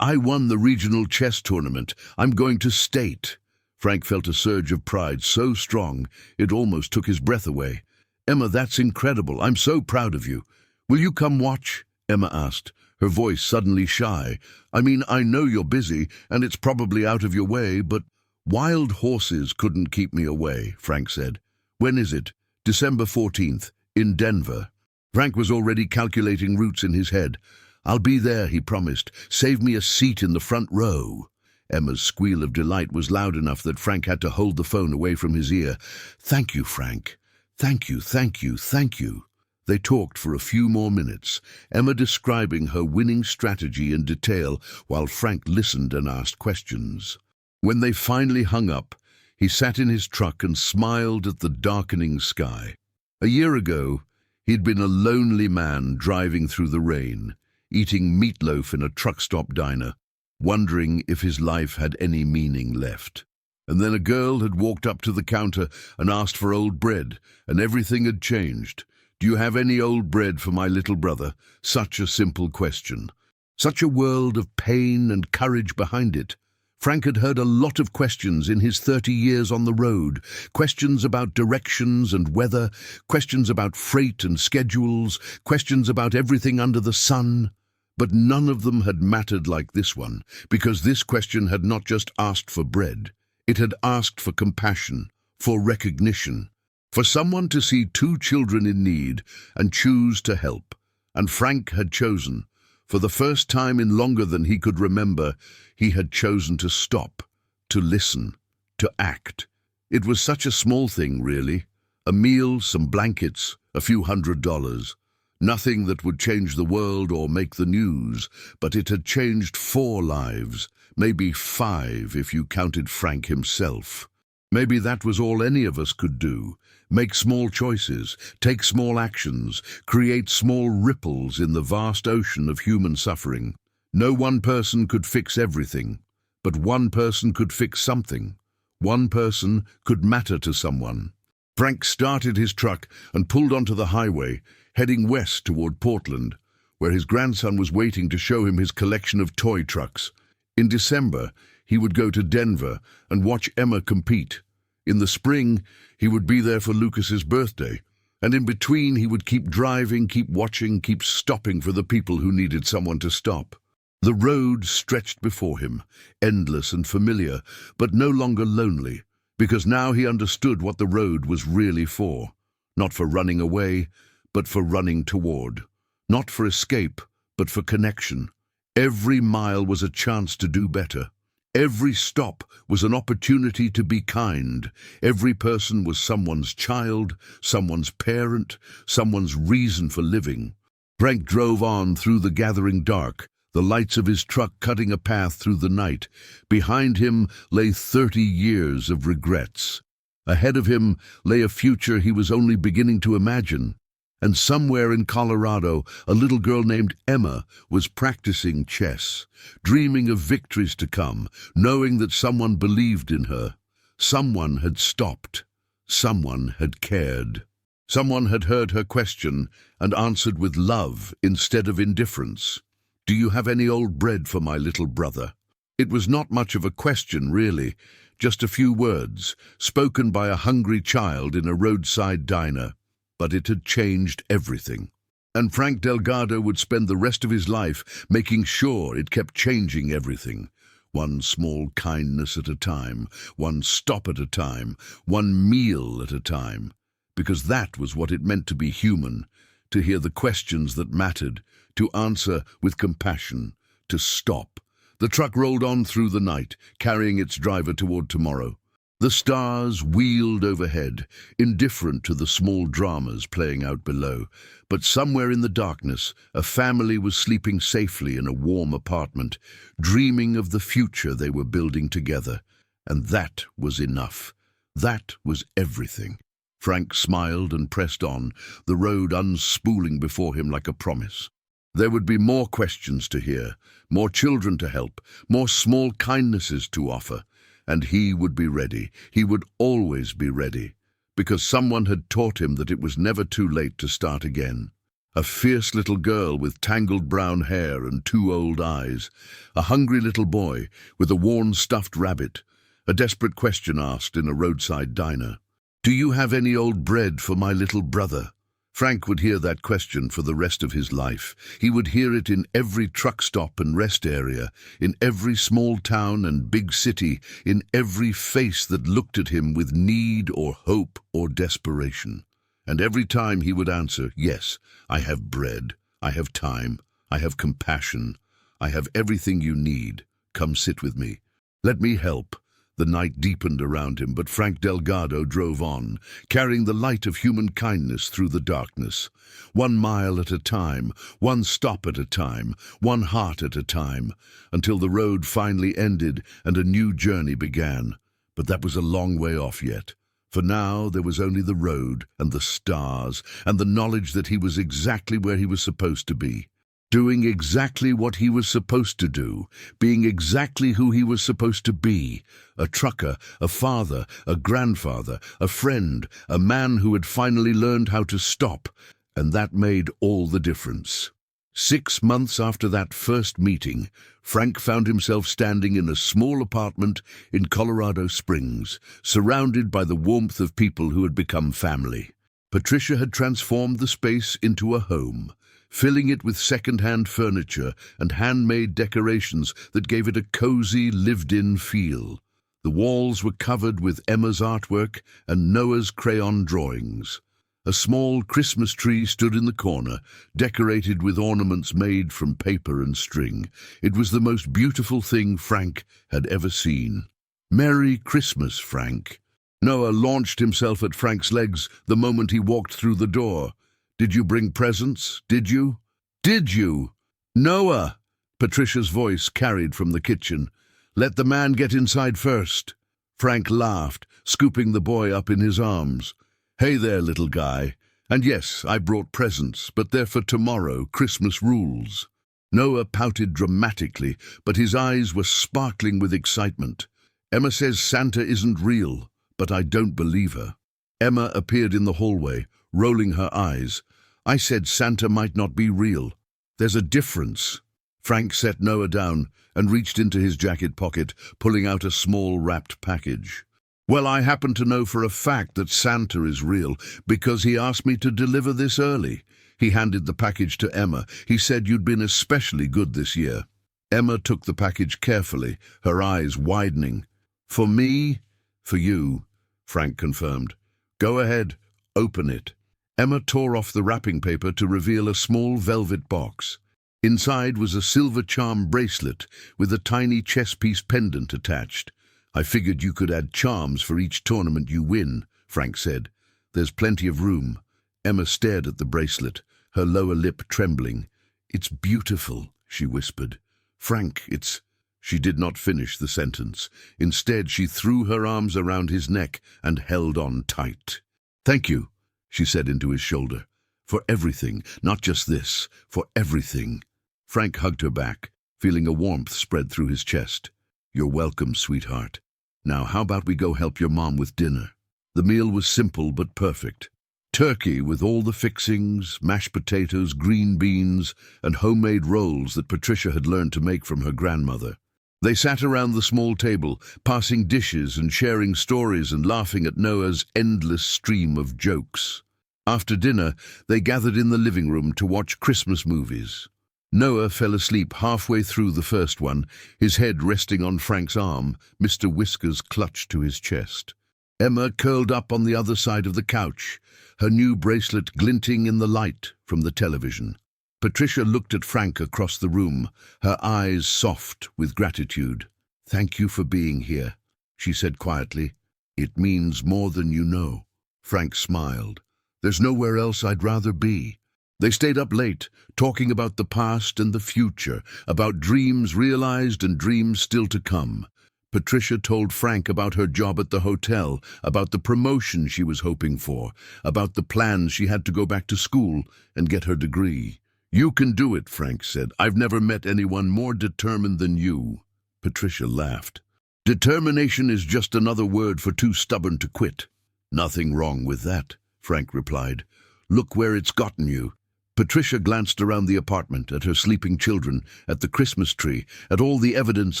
I won the regional chess tournament. I'm going to state." Frank felt a surge of pride so strong it almost took his breath away. "Emma, that's incredible. I'm so proud of you. Will you come watch?" Emma asked, her voice suddenly shy. "I mean, I know you're busy, and it's probably out of your way, but—" "Wild horses couldn't keep me away," Frank said. "When is it?" "December 14th, in Denver." Frank was already calculating routes in his head. "I'll be there," he promised. "Save me a seat in the front row." Emma's squeal of delight was loud enough that Frank had to hold the phone away from his ear. "Thank you, Frank. Thank you, thank you, thank you." They talked for a few more minutes, Emma describing her winning strategy in detail while Frank listened and asked questions. When they finally hung up, he sat in his truck and smiled at the darkening sky. A year ago, he'd been a lonely man driving through the rain, eating meatloaf in a truck stop diner, wondering if his life had any meaning left. And then a girl had walked up to the counter and asked for old bread, and everything had changed. "Do you have any old bread for my little brother?" Such a simple question. Such a world of pain and courage behind it. Frank had heard a lot of questions in his 30 years on the road, questions about directions and weather, questions about freight and schedules, questions about everything under the sun. But none of them had mattered like this one, because this question had not just asked for bread. It had asked for compassion, for recognition, for someone to see two children in need and choose to help. And Frank had chosen. For the first time in longer than he could remember, he had chosen to stop, to listen, to act. It was such a small thing, really. A meal, some blankets, a few $100s. Nothing that would change the world or make the news, but it had changed 4 lives, maybe 5 if you counted Frank himself. Maybe that was all any of us could do. Make small choices, take small actions, create small ripples in the vast ocean of human suffering. No one person could fix everything, but one person could fix something. One person could matter to someone. Frank started his truck and pulled onto the highway, heading west toward Portland, where his grandson was waiting to show him his collection of toy trucks. In December, he would go to Denver and watch Emma compete. In the spring, he would be there for Lucas's birthday. And in between, he would keep driving, keep watching, keep stopping for the people who needed someone to stop. The road stretched before him, endless and familiar, but no longer lonely, because now he understood what the road was really for. Not for running away, but for running toward. Not for escape, but for connection. Every mile was a chance to do better. Every stop was an opportunity to be kind. Every person was someone's child, someone's parent, someone's reason for living. Frank drove on through the gathering dark, the lights of his truck cutting a path through the night. Behind him lay 30 years of regrets. Ahead of him lay a future he was only beginning to imagine. And somewhere in Colorado, a little girl named Emma was practicing chess, dreaming of victories to come, knowing that someone believed in her. Someone had stopped. Someone had cared. Someone had heard her question and answered with love instead of indifference. "Do you have any old bread for my little brother?" It was not much of a question, really, just a few words, spoken by a hungry child in a roadside diner. But it had changed everything. And Frank Delgado would spend the rest of his life making sure it kept changing everything. One small kindness at a time, one stop at a time, one meal at a time. Because that was what it meant to be human, to hear the questions that mattered, to answer with compassion, to stop. The truck rolled on through the night, carrying its driver toward tomorrow. The stars wheeled overhead, indifferent to the small dramas playing out below. But somewhere in the darkness, a family was sleeping safely in a warm apartment, dreaming of the future they were building together. And that was enough. That was everything. Frank smiled and pressed on, the road unspooling before him like a promise. There would be more questions to hear, more children to help, more small kindnesses to offer. And he would be ready. He would always be ready, because someone had taught him that it was never too late to start again. A fierce little girl with tangled brown hair and 2 old eyes, a hungry little boy with a worn stuffed rabbit, a desperate question asked in a roadside diner. "Do you have any old bread for my little brother?" Frank would hear that question for the rest of his life. He would hear it in every truck stop and rest area, in every small town and big city, in every face that looked at him with need or hope or desperation. And every time he would answer, "Yes, I have bread, I have time, I have compassion, I have everything you need. Come sit with me. Let me help." The night deepened around him, but Frank Delgado drove on, carrying the light of human kindness through the darkness. 1 mile at a time, one stop at a time, one heart at a time, until the road finally ended and a new journey began. But that was a long way off yet. For now there was only the road and the stars and the knowledge that he was exactly where he was supposed to be. Doing exactly what he was supposed to do, being exactly who he was supposed to be, a trucker, a father, a grandfather, a friend, a man who had finally learned how to stop, and that made all the difference. 6 months after that first meeting, Frank found himself standing in a small apartment in Colorado Springs, surrounded by the warmth of people who had become family. Patricia had transformed the space into a home, filling it with second-hand furniture and handmade decorations that gave it a cozy, lived-in feel. The walls were covered with Emma's artwork and Noah's crayon drawings. A small Christmas tree stood in the corner, decorated with ornaments made from paper and string. It was the most beautiful thing Frank had ever seen. "Merry Christmas, Frank." Noah launched himself at Frank's legs the moment he walked through the door. "Did you bring presents? Did you? Did you? Noah!" Patricia's voice carried from the kitchen. "Let the man get inside first." Frank laughed, scooping the boy up in his arms. "Hey there, little guy. And yes, I brought presents, but they're for tomorrow, Christmas rules." Noah pouted dramatically, but his eyes were sparkling with excitement. "Emma says Santa isn't real, but I don't believe her." Emma appeared in the hallway, rolling her eyes. "I said Santa might not be real. There's a difference." Frank set Noah down and reached into his jacket pocket, pulling out a small wrapped package. "Well, I happen to know for a fact that Santa is real because he asked me to deliver this early." He handed the package to Emma. "He said you'd been especially good this year." Emma took the package carefully, her eyes widening. "For me?" "For you," Frank confirmed. "Go ahead, open it." Emma tore off the wrapping paper to reveal a small velvet box. Inside was a silver charm bracelet with a tiny chess piece pendant attached. "I figured you could add charms for each tournament you win," Frank said. "There's plenty of room." Emma stared at the bracelet, her lower lip trembling. "It's beautiful," she whispered. "Frank, it's—" She did not finish the sentence. Instead, she threw her arms around his neck and held on tight. "Thank you," she said into his shoulder. "For everything, not just this, for everything." Frank hugged her back, feeling a warmth spread through his chest. "You're welcome, sweetheart. Now, how about we go help your mom with dinner?" The meal was simple but perfect. Turkey with all the fixings, mashed potatoes, green beans, and homemade rolls that Patricia had learned to make from her grandmother. They sat around the small table, passing dishes and sharing stories and laughing at Noah's endless stream of jokes. After dinner, they gathered in the living room to watch Christmas movies. Noah fell asleep halfway through the first one, his head resting on Frank's arm, Mr. Whiskers clutched to his chest. Emma curled up on the other side of the couch, her new bracelet glinting in the light from the television. Patricia looked at Frank across the room, her eyes soft with gratitude. "Thank you for being here," she said quietly. "It means more than you know." Frank smiled. "There's nowhere else I'd rather be." They stayed up late, talking about the past and the future, about dreams realized and dreams still to come. Patricia told Frank about her job at the hotel, about the promotion she was hoping for, about the plans she had to go back to school and get her degree. "You can do it," Frank said. "I've never met anyone more determined than you." Patricia laughed. "Determination is just another word for too stubborn to quit." "Nothing wrong with that," Frank replied. "Look where it's gotten you." Patricia glanced around the apartment, at her sleeping children, at the Christmas tree, at all the evidence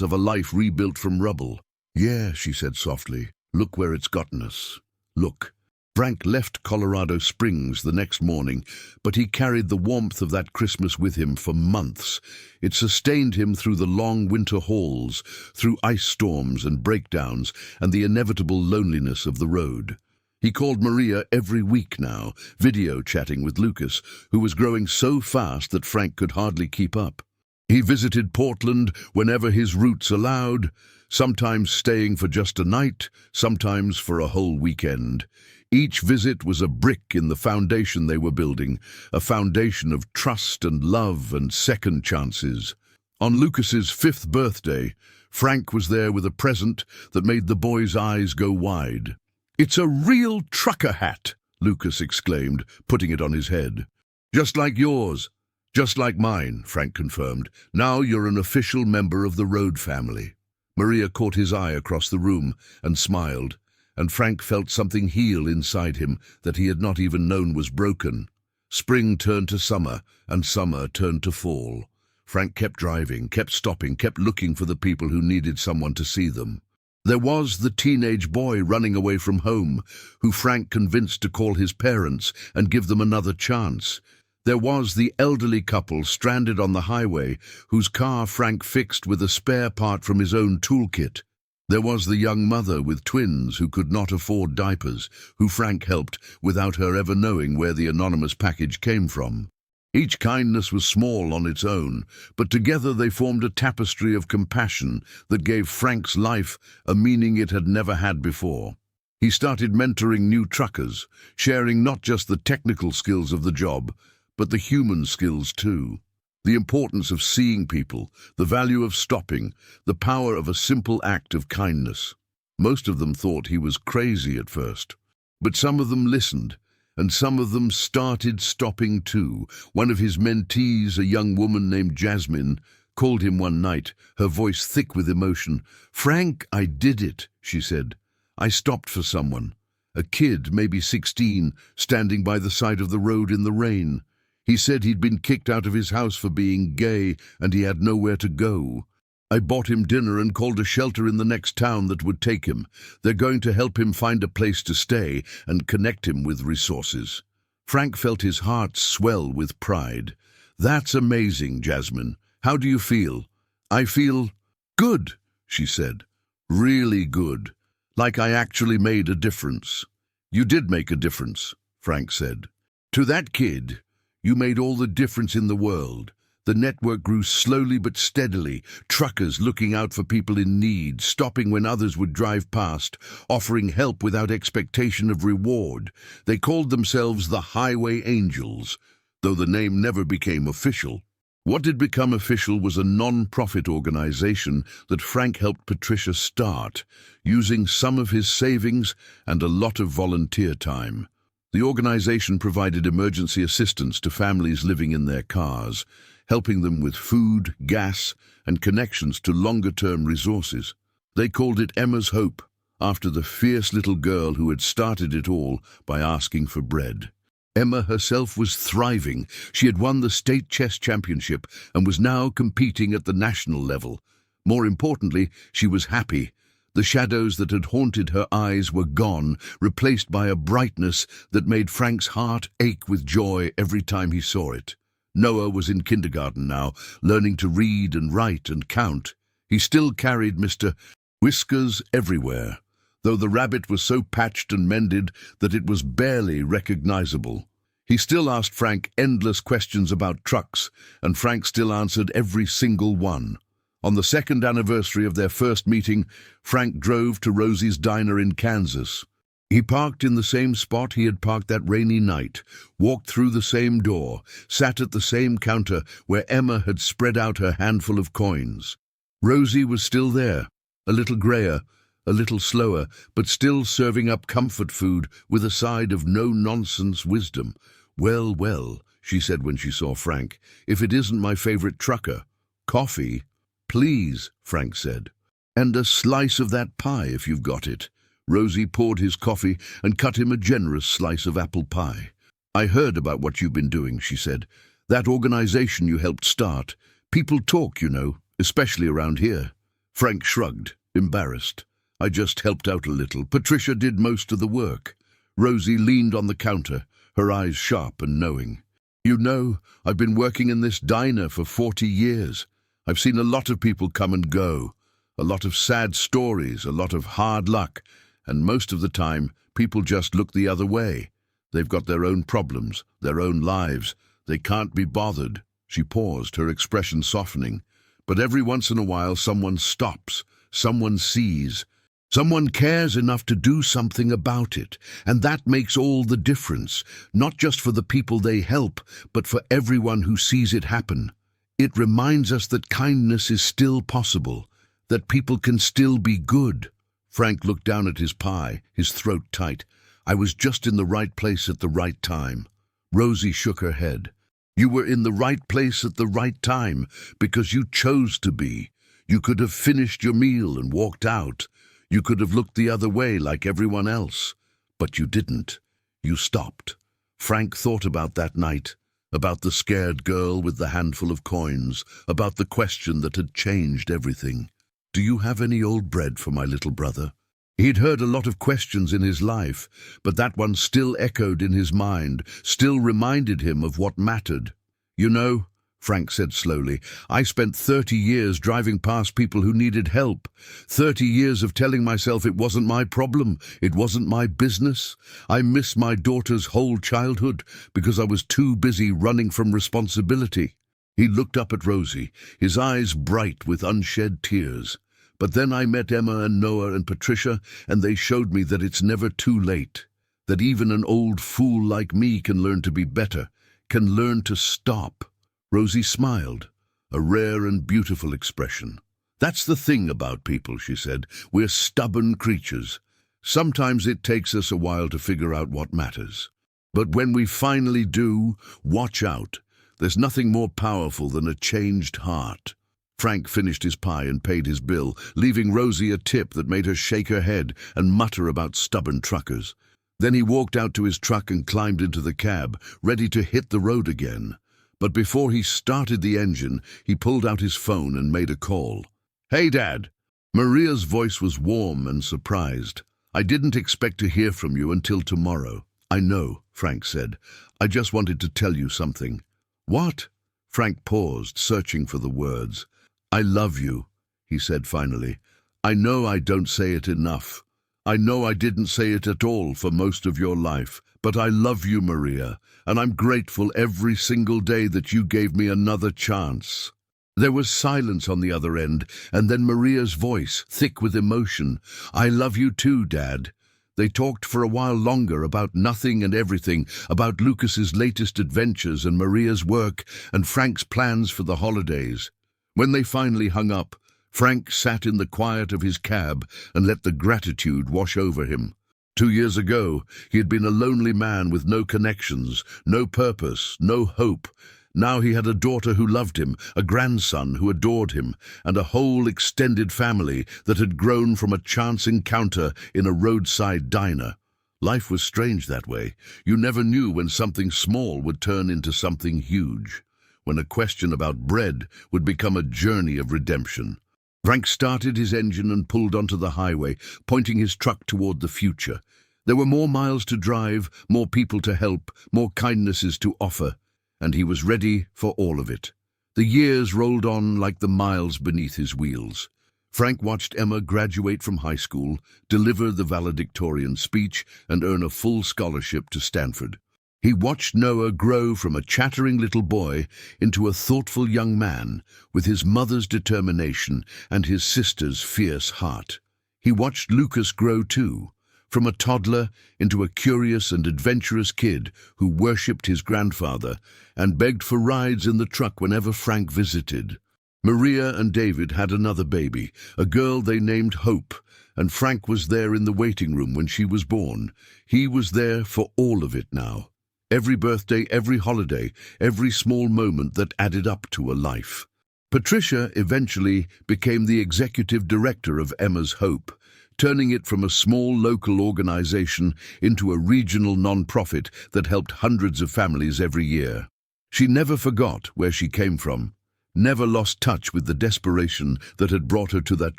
of a life rebuilt from rubble. "Yeah," she said softly, "look where it's gotten us. Look." Frank left Colorado Springs the next morning, but he carried the warmth of that Christmas with him for months. It sustained him through the long winter hauls, through ice storms and breakdowns, and the inevitable loneliness of the road. He called Maria every week now, video chatting with Lucas, who was growing so fast that Frank could hardly keep up. He visited Portland whenever his routes allowed, sometimes staying for just a night, sometimes for a whole weekend. Each visit was a brick in the foundation they were building, a foundation of trust and love and second chances. On Lucas's 5th birthday, Frank was there with a present that made the boy's eyes go wide. "It's a real trucker hat," Lucas exclaimed, putting it on his head. "Just like yours. Just like mine," Frank confirmed. "Now you're an official member of the Road family." Maria caught his eye across the room and smiled, and Frank felt something heal inside him that he had not even known was broken. Spring turned to summer, and summer turned to fall. Frank kept driving, kept stopping, kept looking for the people who needed someone to see them. There was the teenage boy running away from home, who Frank convinced to call his parents and give them another chance. There was the elderly couple stranded on the highway, whose car Frank fixed with a spare part from his own toolkit. There was the young mother with twins who could not afford diapers, who Frank helped without her ever knowing where the anonymous package came from. Each kindness was small on its own, but together they formed a tapestry of compassion that gave Frank's life a meaning it had never had before. He started mentoring new truckers, sharing not just the technical skills of the job, but the human skills too. The importance of seeing people, the value of stopping, the power of a simple act of kindness. Most of them thought he was crazy at first, but some of them listened, and some of them started stopping too. One of his mentees, a young woman named Jasmine, called him one night, her voice thick with emotion. "Frank, I did it," she said. "I stopped for someone. A kid, maybe 16, standing by the side of the road in the rain. He said he'd been kicked out of his house for being gay and he had nowhere to go. I bought him dinner and called a shelter in the next town that would take him. They're going to help him find a place to stay and connect him with resources." Frank felt his heart swell with pride. "That's amazing, Jasmine. How do you feel?" "I feel good," she said. "Really good. Like I actually made a difference." "You did make a difference," Frank said. "To that kid, you made all the difference in the world." The network grew slowly but steadily, truckers looking out for people in need, stopping when others would drive past, offering help without expectation of reward. They called themselves the Highway Angels, though the name never became official. What had become official was a non-profit organization that Frank helped Patricia start, using some of his savings and a lot of volunteer time. The organization provided emergency assistance to families living in their cars, helping them with food, gas, and connections to longer-term resources. They called it Emma's Hope, after the fierce little girl who had started it all by asking for bread. Emma herself was thriving. She had won the state chess championship and was now competing at the national level. More importantly, she was happy. The shadows that had haunted her eyes were gone, replaced by a brightness that made Frank's heart ache with joy every time he saw it. Noah was in kindergarten now, learning to read and write and count. He still carried Mr. Whiskers everywhere, though the rabbit was so patched and mended that it was barely recognizable. He still asked Frank endless questions about trucks, and Frank still answered every single one. On the second anniversary of their first meeting, Frank drove to Rosie's Diner in Kansas. He parked in the same spot he had parked that rainy night, walked through the same door, sat at the same counter where Emma had spread out her handful of coins. Rosie was still there, a little grayer, a little slower, but still serving up comfort food with a side of no-nonsense wisdom. "Well, well," she said when she saw Frank, "if it isn't my favorite trucker. Coffee?" "Please," Frank said. "And a slice of that pie if you've got it." Rosie poured his coffee and cut him a generous slice of apple pie. "I heard about what you've been doing," she said. "That organization you helped start. People talk, you know, especially around here." Frank shrugged, embarrassed. "I just helped out a little. Patricia did most of the work." Rosie leaned on the counter, her eyes sharp and knowing. "You know, I've been working in this diner for 40 years. I've seen a lot of people come and go, a lot of sad stories, a lot of hard luck, and most of the time, people just look the other way. They've got their own problems, their own lives. They can't be bothered." She paused, her expression softening. "But every once in a while, someone stops, someone sees. Someone cares enough to do something about it, and that makes all the difference, not just for the people they help, but for everyone who sees it happen. It reminds us that kindness is still possible, that people can still be good." Frank looked down at his pie, his throat tight. "I was just in the right place at the right time." Rosie shook her head. "You were in the right place at the right time because you chose to be. You could have finished your meal and walked out. You could have looked the other way like everyone else, but you didn't. You stopped." Frank thought about that night, about the scared girl with the handful of coins, about the question that had changed everything. "Do you have any old bread for my little brother?" He'd heard a lot of questions in his life, but that one still echoed in his mind, still reminded him of what mattered. "You know," Frank said slowly, "I spent 30 years driving past people who needed help. 30 years of telling myself it wasn't my problem, it wasn't my business. I missed my daughter's whole childhood because I was too busy running from responsibility." He looked up at Rosie, his eyes bright with unshed tears. "But then I met Emma and Noah and Patricia, and they showed me that it's never too late, that even an old fool like me can learn to be better, can learn to stop." Rosie smiled, a rare and beautiful expression. "That's the thing about people," she said. "We're stubborn creatures. Sometimes it takes us a while to figure out what matters. But when we finally do, watch out. There's nothing more powerful than a changed heart." Frank finished his pie and paid his bill, leaving Rosie a tip that made her shake her head and mutter about stubborn truckers. Then he walked out to his truck and climbed into the cab, ready to hit the road again. But before he started the engine, he pulled out his phone and made a call. "Hey, Dad." Maria's voice was warm and surprised. "I didn't expect to hear from you until tomorrow." "I know," Frank said. "I just wanted to tell you something." "What?" Frank paused, searching for the words. "I love you," he said finally. "I know I don't say it enough. I know I didn't say it at all for most of your life, but I love you, Maria, and I'm grateful every single day that you gave me another chance." There was silence on the other end, and then Maria's voice, thick with emotion. "I love you too, Dad. They talked for a while longer about nothing and everything, about Lucas's latest adventures and Maria's work and Frank's plans for the holidays. When they finally hung up, Frank sat in the quiet of his cab and let the gratitude wash over him. 2 years ago, he had been a lonely man with no connections, no purpose, no hope. Now he had a daughter who loved him, a grandson who adored him, and a whole extended family that had grown from a chance encounter in a roadside diner. Life was strange that way. You never knew when something small would turn into something huge, when a question about bread would become a journey of redemption. Frank started his engine and pulled onto the highway, pointing his truck toward the future. There were more miles to drive, more people to help, more kindnesses to offer, and he was ready for all of it. The years rolled on like the miles beneath his wheels. Frank watched Emma graduate from high school, deliver the valedictorian speech, and earn a full scholarship to Stanford. He watched Noah grow from a chattering little boy into a thoughtful young man with his mother's determination and his sister's fierce heart. He watched Lucas grow too, from a toddler into a curious and adventurous kid who worshipped his grandfather and begged for rides in the truck whenever Frank visited. Maria and David had another baby, a girl they named Hope, and Frank was there in the waiting room when she was born. He was there for all of it now. Every birthday, every holiday, every small moment that added up to a life. Patricia eventually became the executive director of Emma's Hope, turning it from a small local organization into a regional non-profit that helped hundreds of families every year. She never forgot where she came from, never lost touch with the desperation that had brought her to that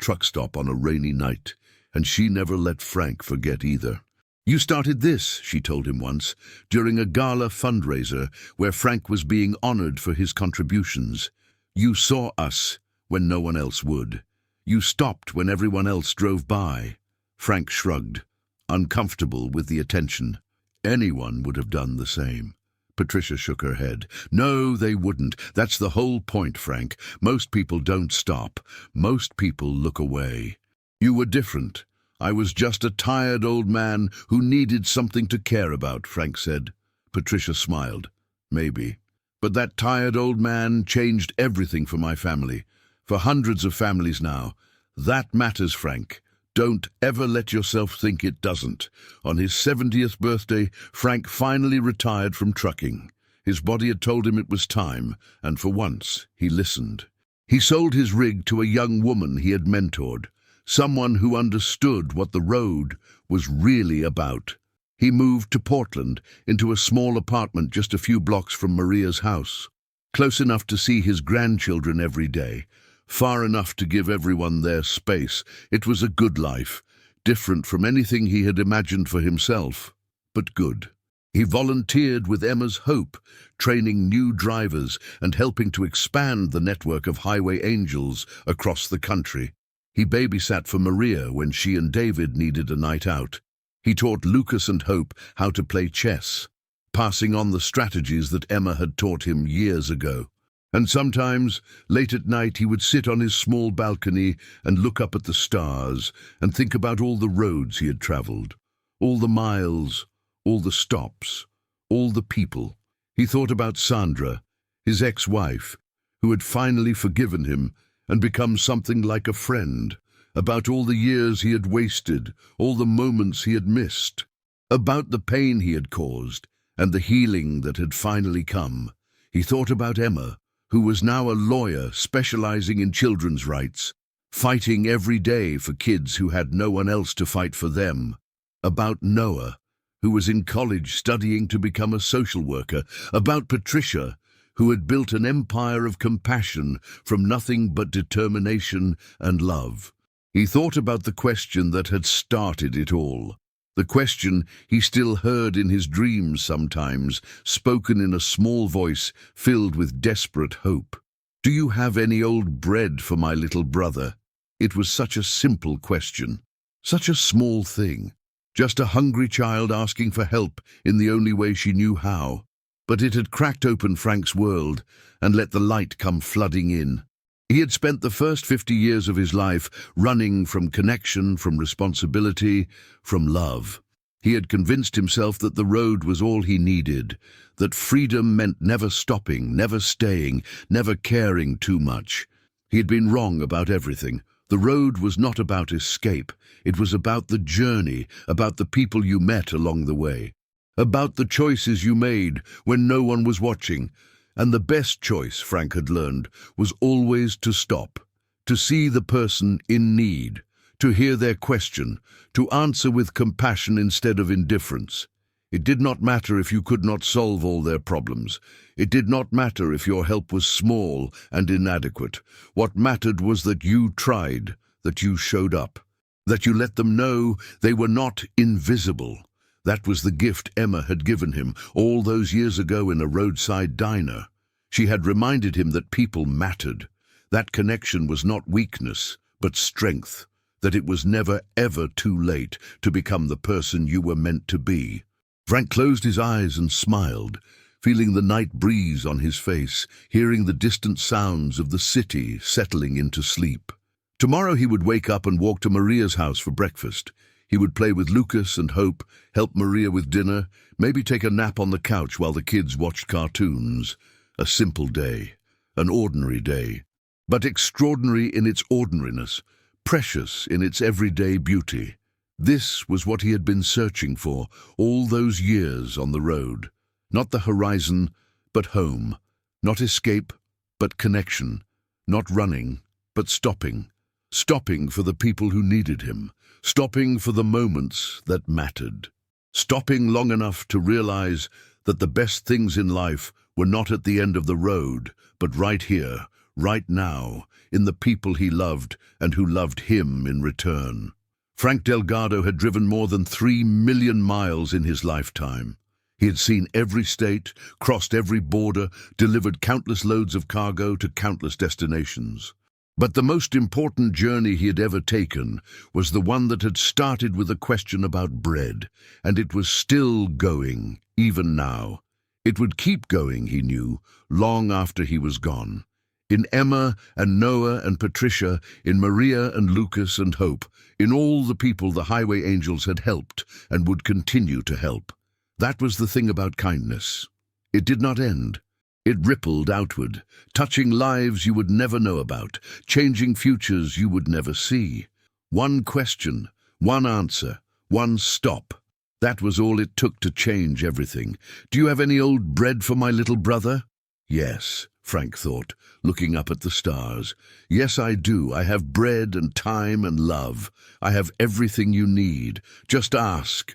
truck stop on a rainy night, and she never let Frank forget either. "You started this," she told him once, during a gala fundraiser where Frank was being honored for his contributions. "You saw us when no one else would. You stopped when everyone else drove by." Frank shrugged, uncomfortable with the attention. Anyone would have done the same. Patricia shook her head. "No, they wouldn't. That's the whole point, Frank. Most people don't stop. Most people look away. You were different. I was just a tired old man who needed something to care about," Frank said. Patricia smiled. "Maybe. But that tired old man changed everything for my family, for hundreds of families now. That matters, Frank. Don't ever let yourself think it doesn't." On his 70th birthday, Frank finally retired from trucking. His body had told him it was time, and for once, he listened. He sold his rig to a young woman he had mentored, someone who understood what the road was really about. He moved to Portland, into a small apartment just a few blocks from Maria's house, close enough to see his grandchildren every day, far enough to give everyone their space. It was a good life, different from anything he had imagined for himself, but good. He volunteered with Emma's Hope, training new drivers and helping to expand the network of highway angels across the country. He babysat for Maria when she and David needed a night out. He taught Lucas and Hope how to play chess, passing on the strategies that Emma had taught him years ago. And sometimes, late at night, he would sit on his small balcony and look up at the stars and think about all the roads he had traveled, all the miles, all the stops, all the people. He thought about Sandra, his ex-wife, who had finally forgiven him and become something like a friend, about all the years he had wasted, all the moments he had missed, about the pain he had caused and the healing that had finally come. He thought about Emma, who was now a lawyer specializing in children's rights, fighting every day for kids who had no one else to fight for them, about Noah, who was in college studying to become a social worker, about Patricia, who had built an empire of compassion from nothing but determination and love. He thought about the question that had started it all, the question he still heard in his dreams sometimes, spoken in a small voice filled with desperate hope. "Do you have any old bread for my little brother?" It was such a simple question, such a small thing, just a hungry child asking for help in the only way she knew how. But it had cracked open Frank's world and let the light come flooding in. He had spent the first 50 years of his life running from connection, from responsibility, from love. He had convinced himself that the road was all he needed, that freedom meant never stopping, never staying, never caring too much. He had been wrong about everything. The road was not about escape. It was about the journey, about the people you met along the way, about the choices you made when no one was watching. And the best choice, Frank had learned, was always to stop, to see the person in need, to hear their question, to answer with compassion instead of indifference. It did not matter if you could not solve all their problems. It did not matter if your help was small and inadequate. What mattered was that you tried, that you showed up, that you let them know they were not invisible. That was the gift Emma had given him all those years ago in a roadside diner. She had reminded him that people mattered. That connection was not weakness, but strength. That it was never, ever too late to become the person you were meant to be. Frank closed his eyes and smiled, feeling the night breeze on his face, hearing the distant sounds of the city settling into sleep. Tomorrow he would wake up and walk to Maria's house for breakfast. He would play with Lucas and Hope, help Maria with dinner, maybe take a nap on the couch while the kids watched cartoons. A simple day, an ordinary day, but extraordinary in its ordinariness, precious in its everyday beauty. This was what he had been searching for all those years on the road. Not the horizon, but home. Not escape, but connection. Not running, but stopping. Stopping for the people who needed him. Stopping for the moments that mattered. Stopping long enough to realize that the best things in life were not at the end of the road, but right here, right now, in the people he loved and who loved him in return. Frank Delgado had driven more than 3 million miles in his lifetime. He had seen every state, crossed every border, delivered countless loads of cargo to countless destinations. But the most important journey he had ever taken was the one that had started with a question about bread, and it was still going, even now. It would keep going, he knew, long after he was gone. In Emma and Noah and Patricia, in Maria and Lucas and Hope, in all the people the highway angels had helped and would continue to help. That was the thing about kindness. It did not end. It rippled outward, touching lives you would never know about, changing futures you would never see. One question, one answer, one stop. That was all it took to change everything. Do you have any old bread for my little brother? Yes, Frank thought, looking up at the stars. Yes, I do. I have bread and time and love. I have everything you need. Just ask,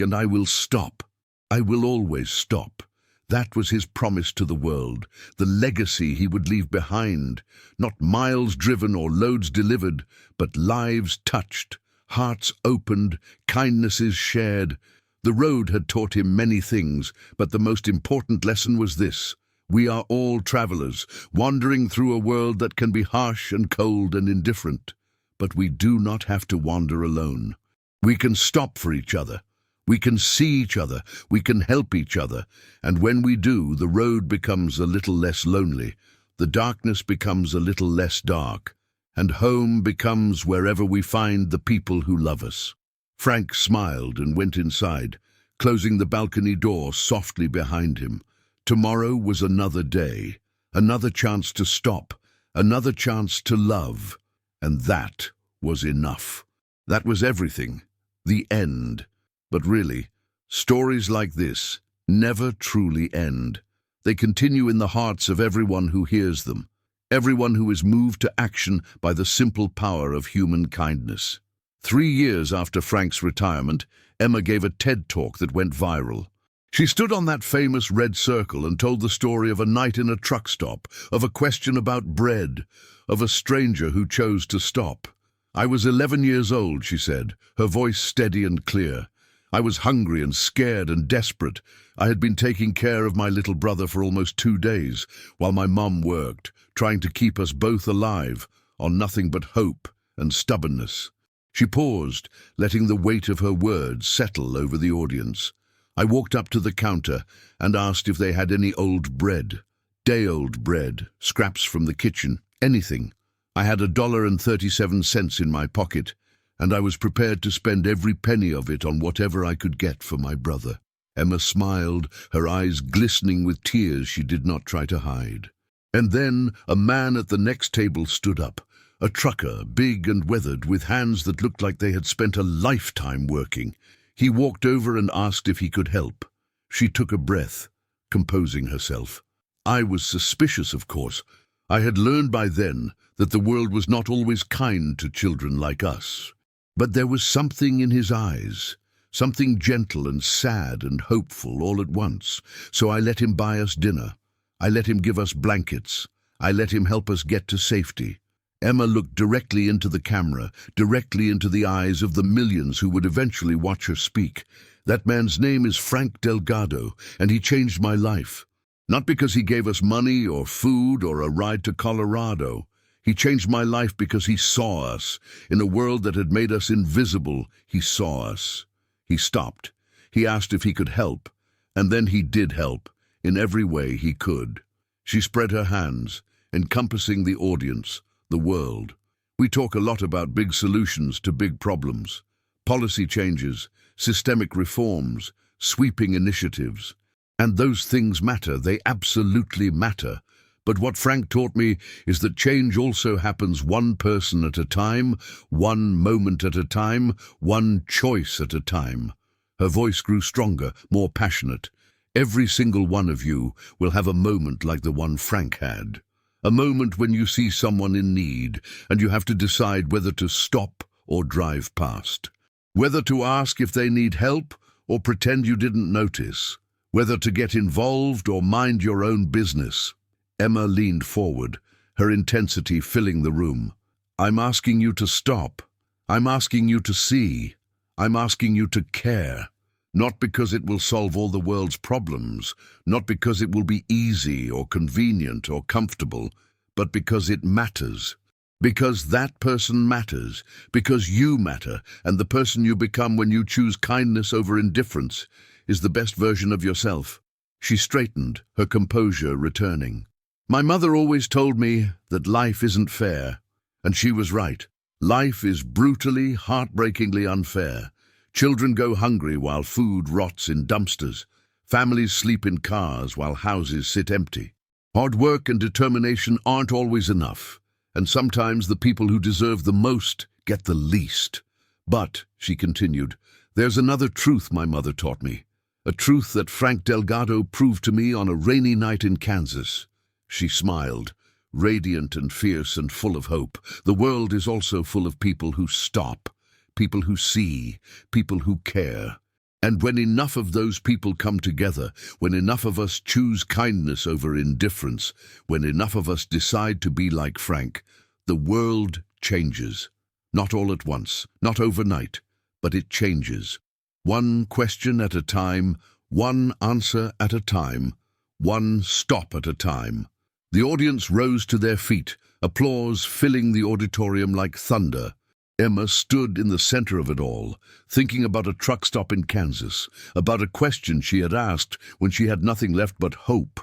and I will stop. I will always stop. That was his promise to the world, the legacy he would leave behind. Not miles driven or loads delivered, but lives touched, hearts opened, kindnesses shared. The road had taught him many things, but the most important lesson was this. We are all travelers, wandering through a world that can be harsh and cold and indifferent. But we do not have to wander alone. We can stop for each other. We can see each other, we can help each other, and when we do, the road becomes a little less lonely, the darkness becomes a little less dark, and home becomes wherever we find the people who love us. Frank smiled and went inside, closing the balcony door softly behind him. Tomorrow was another day, another chance to stop, another chance to love, and that was enough. That was everything, the end. But really, stories like this never truly end. They continue in the hearts of everyone who hears them, everyone who is moved to action by the simple power of human kindness. 3 years after Frank's retirement, Emma gave a TED Talk that went viral. She stood on that famous red circle and told the story of a night in a truck stop, of a question about bread, of a stranger who chose to stop. I was 11 years old, she said, her voice steady and clear. I was hungry and scared and desperate. I had been taking care of my little brother for almost 2 days, while my mum worked, trying to keep us both alive, on nothing but hope and stubbornness. She paused, letting the weight of her words settle over the audience. I walked up to the counter and asked if they had any old bread. Day-old bread, scraps from the kitchen, anything. I had $1.37 in my pocket. and I was prepared to spend every penny of it on whatever I could get for my brother. Emma smiled, her eyes glistening with tears she did not try to hide. And then a man at the next table stood up, a trucker, big and weathered, with hands that looked like they had spent a lifetime working. He walked over and asked if he could help. She took a breath, composing herself. I was suspicious, of course. I had learned by then that the world was not always kind to children like us. But there was something in his eyes, something gentle and sad and hopeful all at once. So I let him buy us dinner. I let him give us blankets. I let him help us get to safety. Emma looked directly into the camera, directly into the eyes of the millions who would eventually watch her speak. That man's name is Frank Delgado, and he changed my life. Not because he gave us money or food or a ride to Colorado. He changed my life because he saw us. In a world that had made us invisible, he saw us. He stopped. He asked if he could help, and then he did help, in every way he could. She spread her hands, encompassing the audience, the world. We talk a lot about big solutions to big problems, policy changes, systemic reforms, sweeping initiatives. And those things matter, they absolutely matter. But what Frank taught me is that change also happens one person at a time, one moment at a time, one choice at a time. Her voice grew stronger, more passionate. Every single one of you will have a moment like the one Frank had. A moment when you see someone in need and you have to decide whether to stop or drive past. Whether to ask if they need help or pretend you didn't notice. Whether to get involved or mind your own business. Emma leaned forward, her intensity filling the room. I'm asking you to stop. I'm asking you to see. I'm asking you to care. Not because it will solve all the world's problems, not because it will be easy or convenient or comfortable, but because it matters. Because that person matters, because you matter, and the person you become when you choose kindness over indifference is the best version of yourself. She straightened, her composure returning. My mother always told me that life isn't fair, and she was right. Life is brutally, heartbreakingly unfair. Children go hungry while food rots in dumpsters. Families sleep in cars while houses sit empty. Hard work and determination aren't always enough, and sometimes the people who deserve the most get the least. But, she continued, there's another truth my mother taught me, a truth that Frank Delgado proved to me on a rainy night in Kansas. She smiled, radiant and fierce and full of hope. The world is also full of people who stop, people who see, people who care. And when enough of those people come together, when enough of us choose kindness over indifference, when enough of us decide to be like Frank, the world changes. Not all at once, not overnight, but it changes. One question at a time, one answer at a time, one stop at a time. The audience rose to their feet, applause filling the auditorium like thunder. Emma stood in the center of it all, thinking about a truck stop in Kansas, about a question she had asked when she had nothing left but hope,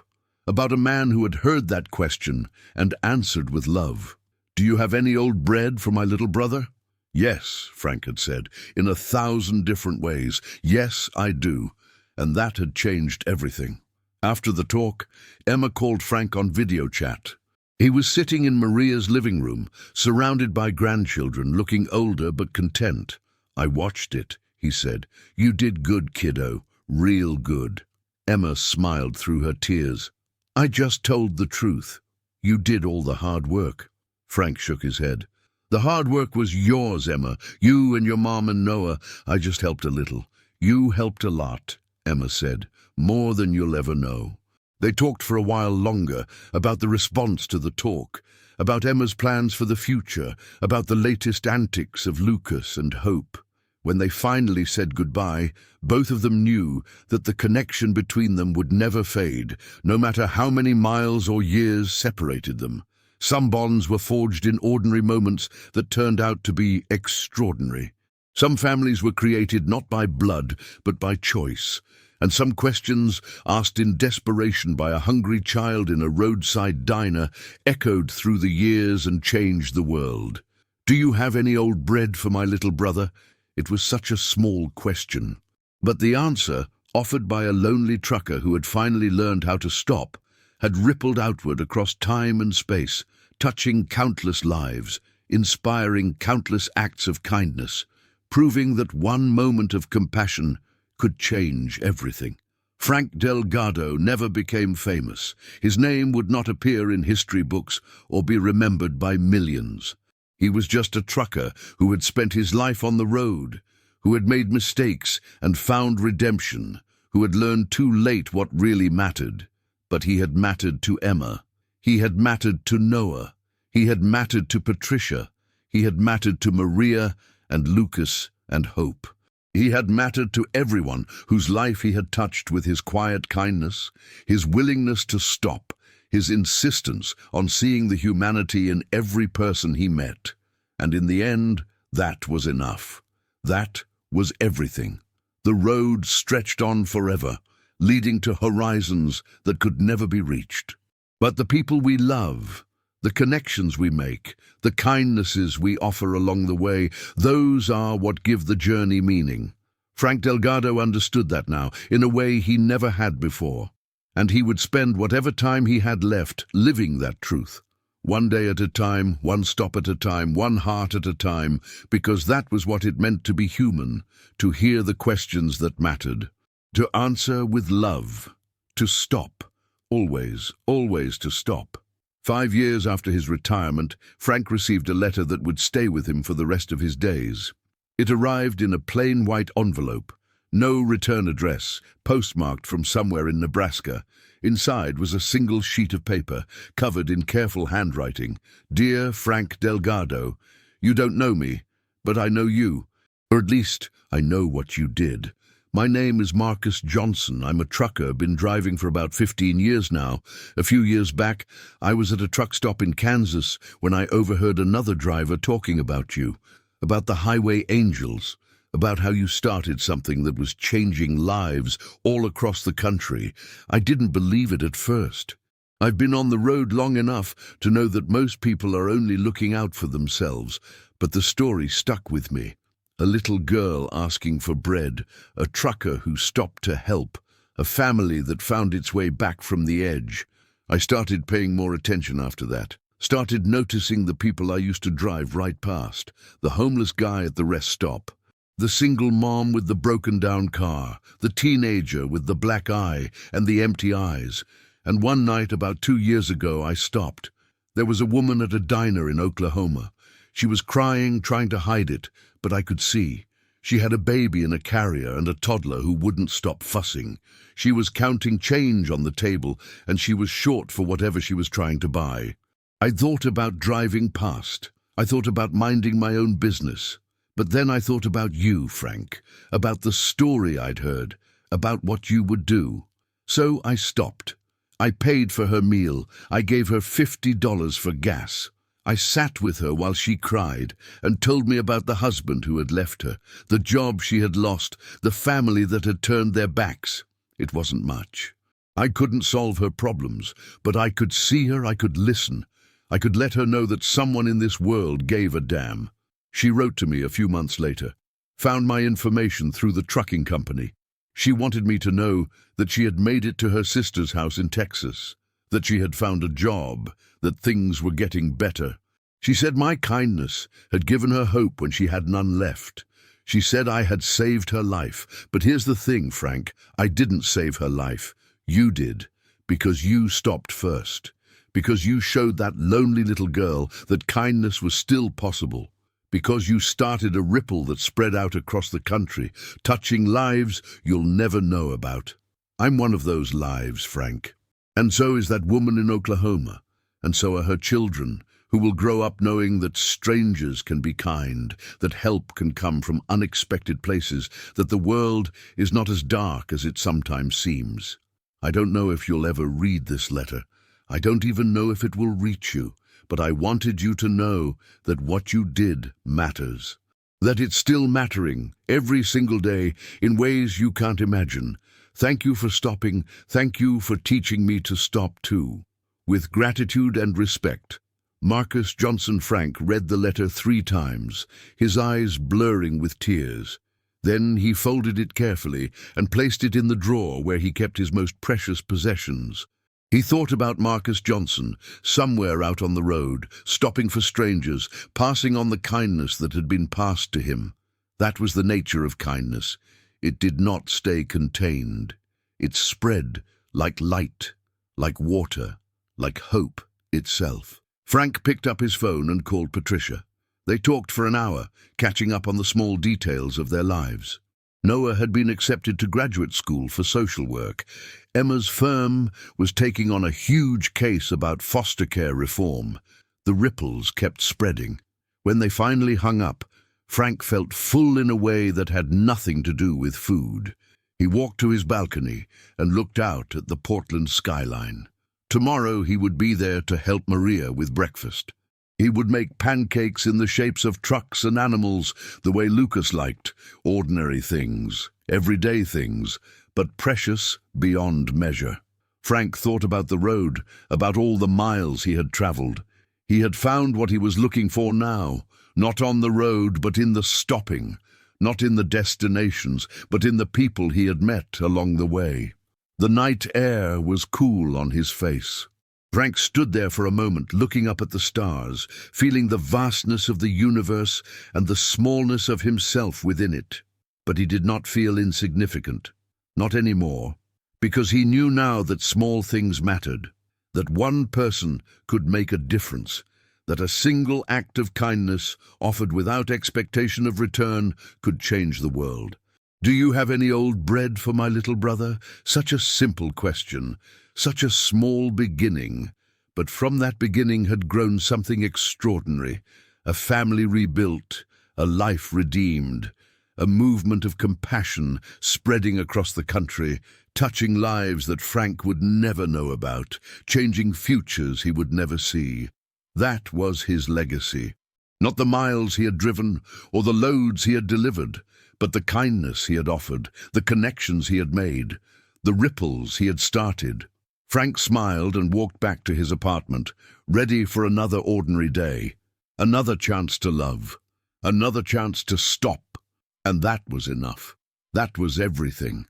about a man who had heard that question and answered with love. Do you have any old bread for my little brother? Yes, Frank had said, in 1,000 different ways. Yes, I do. And that had changed everything. After the talk, Emma called Frank on video chat. He was sitting in Maria's living room, surrounded by grandchildren, looking older but content. I watched it, he said. You did good, kiddo. Real good. Emma smiled through her tears. I just told the truth. You did all the hard work. Frank shook his head. The hard work was yours, Emma. You and your mom and Noah. I just helped a little. You helped a lot, Emma said. More than you'll ever know. They talked for a while longer about the response to the talk, about Emma's plans for the future, about the latest antics of Lucas and Hope. When they finally said goodbye, both of them knew that the connection between them would never fade, no matter how many miles or years separated them. Some bonds were forged in ordinary moments that turned out to be extraordinary. Some families were created not by blood, but by choice. And some questions, asked in desperation by a hungry child in a roadside diner, echoed through the years and changed the world. "Do you have any old bread for my little brother?" It was such a small question. But the answer, offered by a lonely trucker who had finally learned how to stop, had rippled outward across time and space, touching countless lives, inspiring countless acts of kindness, proving that one moment of compassion could change everything. Frank Delgado never became famous. His name would not appear in history books or be remembered by millions. He was just a trucker who had spent his life on the road, who had made mistakes and found redemption, who had learned too late what really mattered. But he had mattered to Emma. He had mattered to Noah. He had mattered to Patricia. He had mattered to Maria and Lucas and Hope. He had mattered to everyone whose life he had touched with his quiet kindness, his willingness to stop, his insistence on seeing the humanity in every person he met. And in the end, that was enough. That was everything. The road stretched on forever, leading to horizons that could never be reached. But the people we love, the connections we make, the kindnesses we offer along the way, those are what give the journey meaning. Frank Delgado understood that now, in a way he never had before. And he would spend whatever time he had left living that truth. One day at a time, one stop at a time, one heart at a time, because that was what it meant to be human, to hear the questions that mattered, to answer with love, to stop, always, always to stop. 5 years after his retirement, Frank received a letter that would stay with him for the rest of his days. It arrived in a plain white envelope, no return address, postmarked from somewhere in Nebraska. Inside was a single sheet of paper, covered in careful handwriting. "Dear Frank Delgado, you don't know me, but I know you. Or at least, I know what you did. My name is Marcus Johnson. I'm a trucker, been driving for about 15 years now. A few years back, I was at a truck stop in Kansas when I overheard another driver talking about you, about the Highway Angels, about how you started something that was changing lives all across the country. I didn't believe it at first. I've been on the road long enough to know that most people are only looking out for themselves, but the story stuck with me. A little girl asking for bread, a trucker who stopped to help, a family that found its way back from the edge. I started paying more attention after that. Started noticing the people I used to drive right past, the homeless guy at the rest stop, the single mom with the broken-down car, the teenager with the black eye and the empty eyes. And one night about 2 years ago I stopped. There was a woman at a diner in Oklahoma. She was crying, trying to hide it, but I could see. She had a baby in a carrier and a toddler who wouldn't stop fussing. She was counting change on the table, and she was short for whatever she was trying to buy. I thought about driving past. I thought about minding my own business. But then I thought about you, Frank, about the story I'd heard, about what you would do. So I stopped. I paid for her meal. I gave her $50 for gas. I sat with her while she cried and told me about the husband who had left her, the job she had lost, the family that had turned their backs. It wasn't much. I couldn't solve her problems, but I could see her, I could listen. I could let her know that someone in this world gave a damn. She wrote to me a few months later, found my information through the trucking company. She wanted me to know that she had made it to her sister's house in Texas, that she had found a job, that things were getting better. She said my kindness had given her hope when she had none left. She said I had saved her life. But here's the thing, Frank, I didn't save her life. You did, because you stopped first, because you showed that lonely little girl that kindness was still possible, because you started a ripple that spread out across the country, touching lives you'll never know about. I'm one of those lives, Frank. And so is that woman in Oklahoma, and so are her children, who will grow up knowing that strangers can be kind, that help can come from unexpected places, that the world is not as dark as it sometimes seems. I don't know if you'll ever read this letter. I don't even know if it will reach you, but I wanted you to know that what you did matters, that it's still mattering every single day in ways you can't imagine. Thank you for stopping. Thank you for teaching me to stop too. With gratitude and respect, Marcus Johnson Frank read the letter 3 times, his eyes blurring with tears. Then he folded it carefully and placed it in the drawer where he kept his most precious possessions. He thought about Marcus Johnson, somewhere out on the road, stopping for strangers, passing on the kindness that had been passed to him. That was the nature of kindness. It did not stay contained. It spread like light, like water, like hope itself. Frank picked up his phone and called Patricia. They talked for an hour, catching up on the small details of their lives. Noah had been accepted to graduate school for social work. Emma's firm was taking on a huge case about foster care reform. The ripples kept spreading. When they finally hung up, Frank felt full in a way that had nothing to do with food. He walked to his balcony and looked out at the Portland skyline. Tomorrow he would be there to help Maria with breakfast. He would make pancakes in the shapes of trucks and animals the way Lucas liked, ordinary things, everyday things, but precious beyond measure. Frank thought about the road, about all the miles he had traveled. He had found what he was looking for now, not on the road but in the stopping, not in the destinations but in the people he had met along the way. The night air was cool on his face. Frank stood there for a moment, looking up at the stars, feeling the vastness of the universe and the smallness of himself within it. But he did not feel insignificant, not anymore, because he knew now that small things mattered, that one person could make a difference, that a single act of kindness, offered without expectation of return, could change the world. "Do you have any old bread for my little brother?" Such a simple question, such a small beginning, but from that beginning had grown something extraordinary, a family rebuilt, a life redeemed, a movement of compassion spreading across the country, touching lives that Frank would never know about, changing futures he would never see. That was his legacy. Not the miles he had driven or the loads he had delivered, but the kindness he had offered, the connections he had made, the ripples he had started. Frank smiled and walked back to his apartment, ready for another ordinary day, another chance to love, another chance to stop. And that was enough. That was everything.